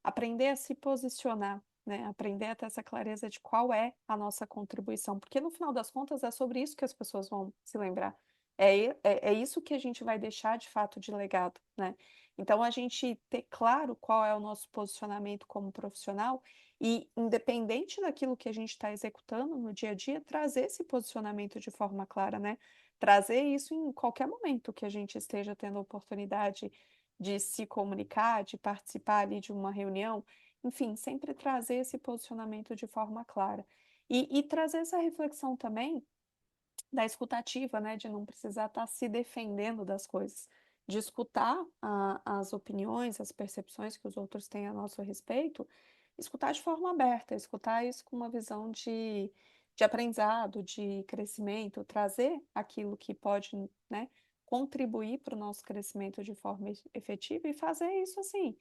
aprender a se posicionar, né? Aprender a ter essa clareza de qual é a nossa contribuição, porque no final das contas é sobre isso que as pessoas vão se lembrar. É isso que a gente vai deixar de fato de legado, né? Então, a gente ter claro qual é o nosso posicionamento como profissional e, independente daquilo que a gente está executando no dia a dia, trazer esse posicionamento de forma clara, né? Trazer isso em qualquer momento que a gente esteja tendo a oportunidade de se comunicar, de participar ali de uma reunião, enfim, sempre trazer esse posicionamento de forma clara. E trazer essa reflexão também da escutativa, né, de não precisar estar se defendendo das coisas, de escutar as opiniões, as percepções que os outros têm a nosso respeito, escutar de forma aberta, escutar isso com uma visão de aprendizado, de crescimento, trazer aquilo que pode, né, contribuir para o nosso crescimento de forma efetiva e fazer isso assim,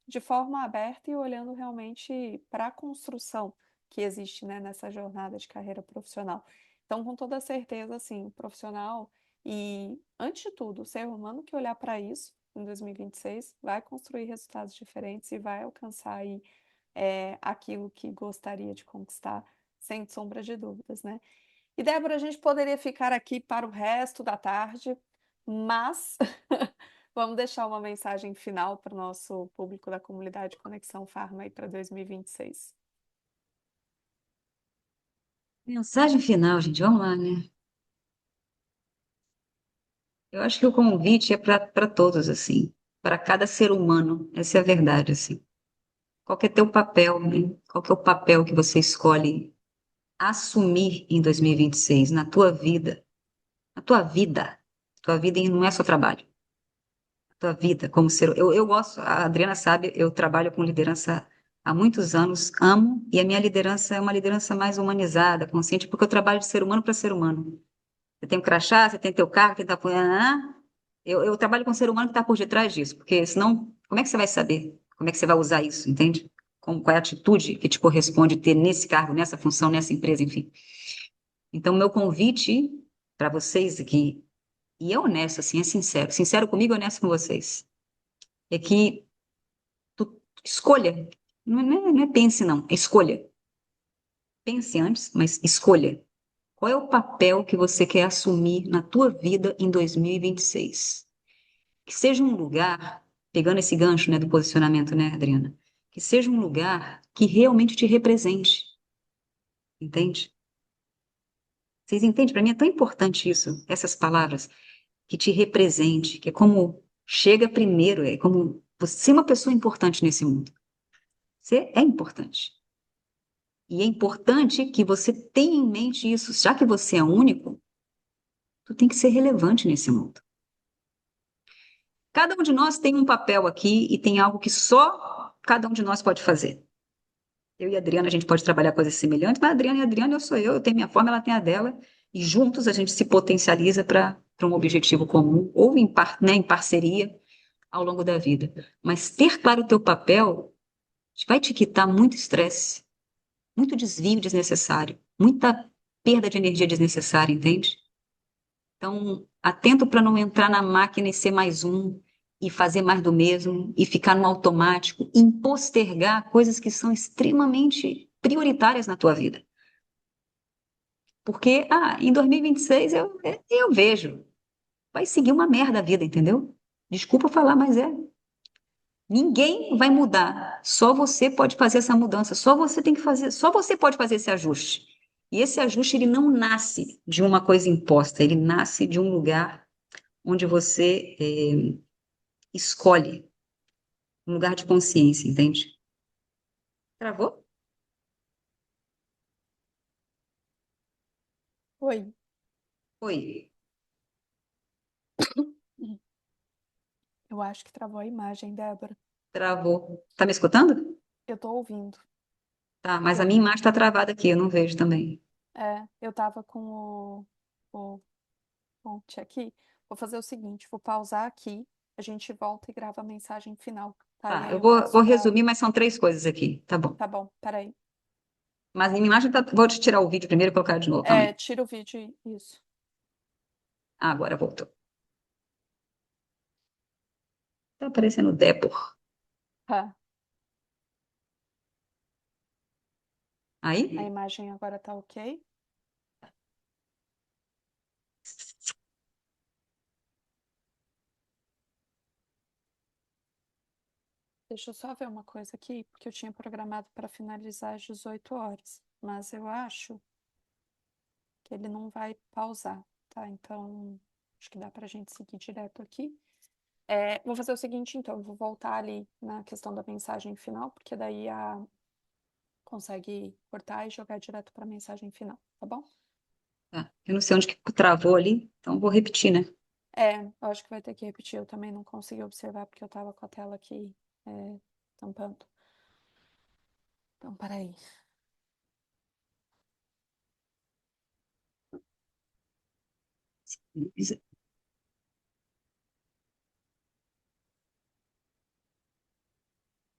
de forma aberta e olhando realmente para a construção que existe, né, nessa jornada de carreira profissional. Então, com toda certeza, assim, o profissional e, antes de tudo, o ser humano que olhar para isso em 2026 vai construir resultados diferentes e vai alcançar aí aquilo que gostaria de conquistar, sem sombra de dúvidas, né? E, Débora, a gente poderia ficar aqui para o resto da tarde Mas vamos deixar uma mensagem final para o nosso público da comunidade Conexão Farma aí para 2026. Mensagem final, gente, vamos lá, né? Eu acho que o convite é para todos, assim, para cada ser humano, essa é a verdade, assim. Qual que é teu papel, né? Qual que é o papel que você escolhe assumir em 2026 na tua vida? Na tua vida. Tua vida não é só trabalho. Tua vida como ser. Eu gosto, a Adriana sabe, eu trabalho com liderança há muitos anos, amo, e a minha liderança é uma liderança mais humanizada, consciente, porque eu trabalho de ser humano para ser humano. Você tem um crachá, você tem teu carro, tem teu... Eu trabalho com o ser humano que está por detrás disso, porque senão, como é que você vai saber? Como é que você vai usar isso, entende? Qual é a atitude que te corresponde ter nesse cargo, nessa função, nessa empresa, enfim. Então, meu convite para vocês aqui, e é honesto, assim, é sincero, sincero comigo e honesto com vocês, é que tu escolha, não é pense não, é escolha. Pense antes, mas escolha. Qual é o papel que você quer assumir na tua vida em 2026? Que seja um lugar, pegando esse gancho, né, do posicionamento, né, Adriana? Que seja um lugar que realmente te represente, entende? Vocês entendem? Para mim é tão importante isso, essas palavras, que te represente, que é como chega primeiro, é como você é uma pessoa importante nesse mundo. Você é importante. E é importante que você tenha em mente isso. Já que você é único, tu tem que ser relevante nesse mundo. Cada um de nós tem um papel aqui e tem algo que só cada um de nós pode fazer. Eu e a Adriana, a gente pode trabalhar coisas semelhantes, mas a Adriana e a Adriana, eu tenho minha forma, ela tem a dela, e juntos a gente se potencializa para um objetivo comum, ou né, em parceria ao longo da vida. Mas ter claro o teu papel vai te quitar muito estresse, muito desvio desnecessário, muita perda de energia desnecessária, entende? Então, atento para não entrar na máquina e ser mais um, e fazer mais do mesmo, e ficar no automático, e postergar coisas que são extremamente prioritárias na tua vida. Porque, em 2026 eu vejo, vai seguir uma merda a vida, entendeu? Desculpa falar, mas é. Ninguém vai mudar, só você pode fazer essa mudança, só você tem que fazer, só você pode fazer esse ajuste. E esse ajuste, ele não nasce de uma coisa imposta, ele nasce de um lugar onde você escolhe um lugar de consciência, entende? Travou? Oi. Oi, Eu acho que travou a imagem, Débora. travou. Tá me escutando? Eu tô ouvindo. Tá, mas a Eu, minha imagem está travada aqui, eu não vejo também. eu tava com o ponte aqui. Vou fazer o seguinte, vou pausar aqui, a gente volta e grava a mensagem final, tá? E Tá, aí eu eu vou peço pra... resumir, mas são três coisas aqui, tá bom. Tá bom, peraí. Mas a minha imagem tá. Vou te tirar o vídeo primeiro e colocar de novo, calma aí. Tira o vídeo e isso. Agora voltou. Tá aparecendo Débora. Tá. A Aí? imagem agora tá ok? Deixa eu só ver uma coisa aqui, porque eu tinha programado para finalizar às 18 horas, mas eu acho que ele não vai pausar, tá? Então, acho que dá para a gente seguir direto aqui. Vou fazer o seguinte, então, eu vou voltar ali na questão da mensagem final, porque daí consegue cortar e jogar direto para a mensagem final, tá bom? Tá. Eu não sei onde que travou ali, então vou repetir, né? Eu acho que vai ter que repetir, eu também não consegui observar porque eu estava com a tela aqui tampando. Então, peraí.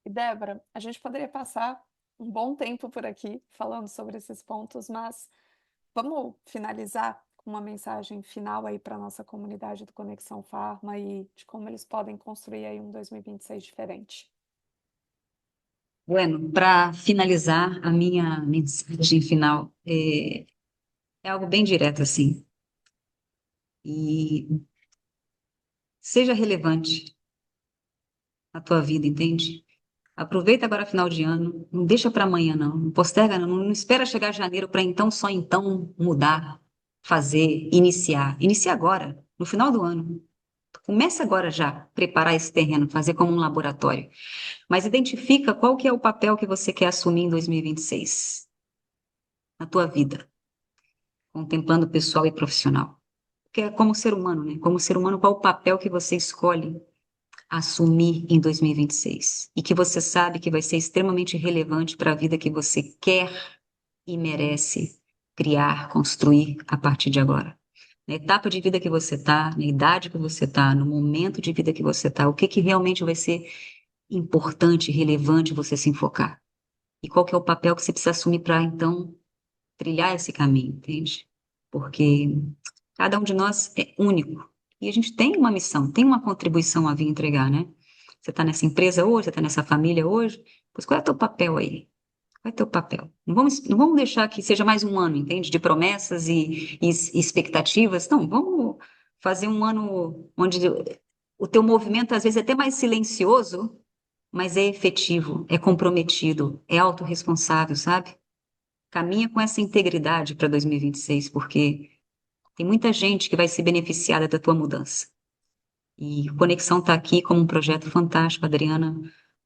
E Débora, a gente poderia passar um bom tempo por aqui falando sobre esses pontos, mas vamos finalizar com uma mensagem final aí para a nossa comunidade do Conexão Farma e de como eles podem construir aí um 2026 diferente. Bueno, para finalizar a minha mensagem final, é algo bem direto, assim. E seja relevante na tua vida, entende? Aproveita agora final de ano, não deixa para amanhã, não. Não posterga, não, não espera chegar janeiro para então, só então mudar, fazer, iniciar. Inicia agora, no final do ano. Começa agora já, preparar esse terreno, fazer como um laboratório. Mas identifica qual que é o papel que você quer assumir em 2026 na tua vida, contemplando pessoal e profissional. Porque é como ser humano, né? Como ser humano, qual o papel que você escolhe assumir em 2026 e que você sabe que vai ser extremamente relevante para a vida que você quer e merece criar, construir a partir de agora. Na etapa de vida que você está, na idade que você está, no momento de vida que você está, o que que realmente vai ser importante, relevante você se enfocar? E qual que é o papel que você precisa assumir para então trilhar esse caminho, entende? Porque cada um de nós é único. E a gente tem uma missão, tem uma contribuição a vir entregar, né? Você está nessa empresa hoje, você está nessa família hoje, pois qual é o teu papel aí? Qual é o teu papel? Não vamos deixar que seja mais um ano, entende? De promessas e expectativas. Não, vamos fazer um ano onde o teu movimento às vezes é até mais silencioso, mas é efetivo, é comprometido, é autorresponsável, sabe? Caminha com essa integridade para 2026, porque tem muita gente que vai ser beneficiada da tua mudança. E Conexão está aqui como um projeto fantástico. Adriana,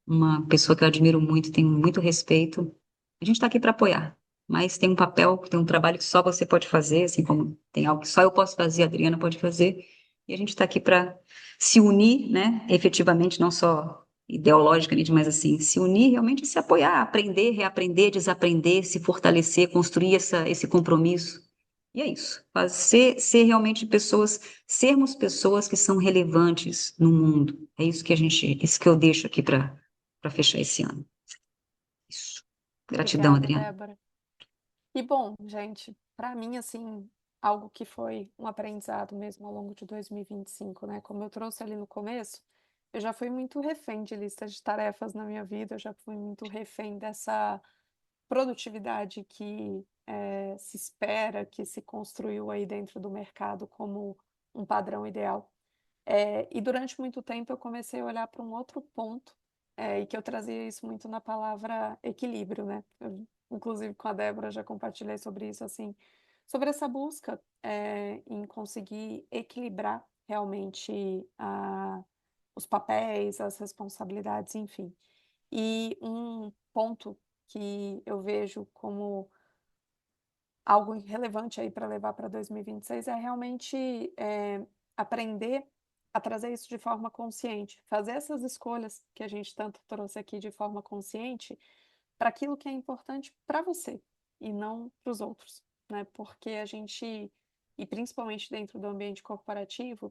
uma pessoa que eu admiro muito, tenho muito respeito. A gente está aqui para apoiar, mas tem um papel, tem um trabalho que só você pode fazer, assim como tem algo que só eu posso fazer, a Adriana pode fazer. E a gente está aqui para se unir, né, efetivamente, não só ideologicamente, mas assim, se unir, realmente se apoiar, aprender, reaprender, desaprender, se fortalecer, construir esse compromisso. E é isso. Ser realmente pessoas, sermos pessoas que são relevantes no mundo. É isso que eu deixo aqui para fechar esse ano. Isso. Gratidão, Obrigada, Adriana. Débora. E bom, gente, para mim, assim, algo que foi um aprendizado mesmo ao longo de 2025, né? Como eu trouxe ali no começo, eu já fui muito refém de listas de tarefas na minha vida, eu já fui muito refém dessa produtividade que se espera, que se construiu aí dentro do mercado como um padrão ideal. E durante muito tempo eu comecei a olhar para um outro ponto, e que eu trazia isso muito na palavra equilíbrio, né? Eu, inclusive com a Débora já compartilhei sobre isso, assim, sobre essa busca em conseguir equilibrar realmente os papéis, as responsabilidades, enfim. E um ponto que eu vejo como algo relevante aí para levar para 2026 é realmente aprender a trazer isso de forma consciente, fazer essas escolhas que a gente tanto trouxe aqui de forma consciente para aquilo que é importante para você e não para os outros, né? Porque a gente, e principalmente dentro do ambiente corporativo,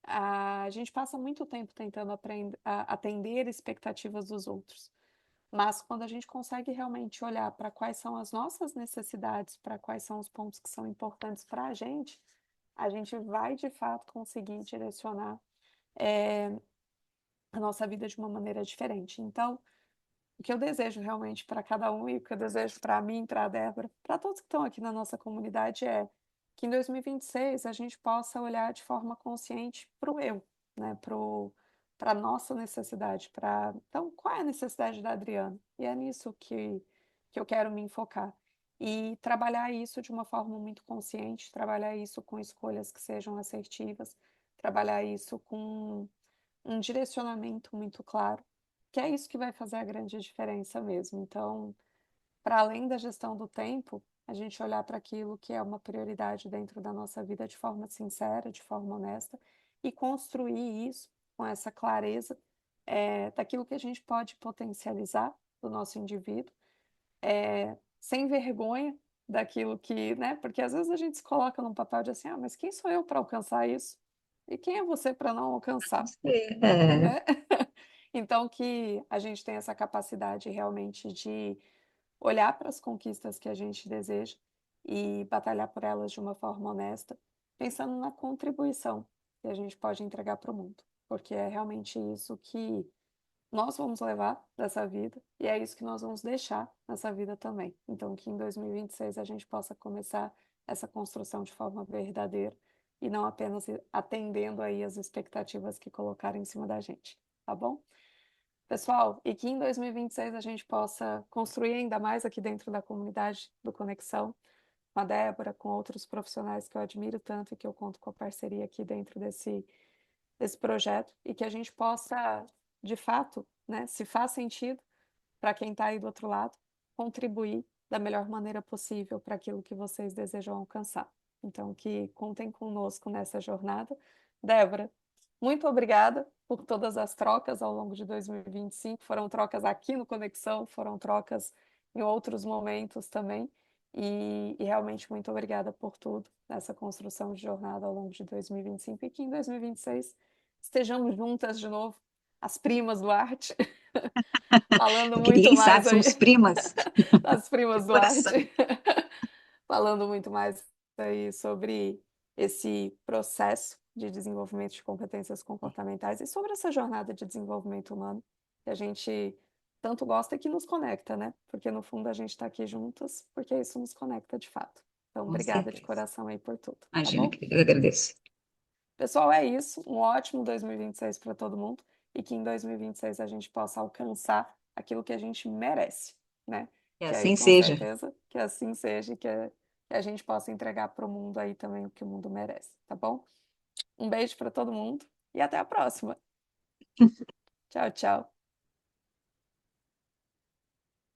a gente passa muito tempo tentando atender expectativas dos outros. Mas quando a gente consegue realmente olhar para quais são as nossas necessidades, para quais são os pontos que são importantes para a gente vai de fato conseguir direcionar eh, a nossa vida de uma maneira diferente. Então, o que eu desejo realmente para cada um e o que eu desejo para mim, para a Débora, para todos que estão aqui na nossa comunidade é que em 2026 a gente possa olhar de forma consciente para o eu, né? Para a nossa necessidade, para então qual é a necessidade da Adriana? E é nisso que eu quero me enfocar. E trabalhar isso de uma forma muito consciente, trabalhar isso com escolhas que sejam assertivas, trabalhar isso com um direcionamento muito claro, que é isso que vai fazer a grande diferença mesmo. Então, para além da gestão do tempo, a gente olhar para aquilo que é uma prioridade dentro da nossa vida de forma sincera, de forma honesta, e construir isso com essa clareza daquilo que a gente pode potencializar do nosso indivíduo, sem vergonha daquilo que, né? Porque às vezes a gente se coloca num papel de assim, ah, mas quem sou eu para alcançar isso? E quem é você para não alcançar? É, Né? Então, que a gente tem essa capacidade realmente de olhar para as conquistas que a gente deseja e batalhar por elas de uma forma honesta, pensando na contribuição que a gente pode entregar para o mundo, porque é realmente isso que nós vamos levar dessa vida e é isso que nós vamos deixar nessa vida também. Então, que em 2026 a gente possa começar essa construção de forma verdadeira, e não apenas atendendo aí as expectativas que colocaram em cima da gente, tá bom? Pessoal, e que em 2026 a gente possa construir ainda mais aqui dentro da comunidade do Conexão, com a Débora, com outros profissionais que eu admiro tanto e que eu conto com a parceria aqui dentro desse projeto, e que a gente possa, de fato, né, se faz sentido para quem está aí do outro lado, contribuir da melhor maneira possível para aquilo que vocês desejam alcançar. Então, que contem conosco nessa jornada. Débora, muito obrigada por todas as trocas ao longo de 2025. Foram trocas aqui no Conexão, foram trocas em outros momentos também. E realmente muito obrigada por tudo nessa construção de jornada ao longo de 2025 e que em 2026 estejamos juntas de novo, as primas do arte, falando muito Quem sabe mais aí, somos primas as de primas do coração. arte, falando muito mais aí sobre esse processo de desenvolvimento de competências comportamentais e sobre essa jornada de desenvolvimento humano que a gente tanto gosta e que nos conecta, né? Porque no fundo a gente está aqui juntas porque isso nos conecta de fato. Então, Com obrigada de certeza. coração aí por tudo, tá Imagina, bom? querida, eu agradeço. Pessoal, é isso. Um ótimo 2026 para todo mundo e que em 2026 a gente possa alcançar aquilo que a gente merece, né? Que Que aí, assim com seja. certeza, que assim seja, que a gente possa entregar para o mundo aí também o que o mundo merece, tá bom? Um beijo para todo mundo e até a próxima. Tchau, tchau.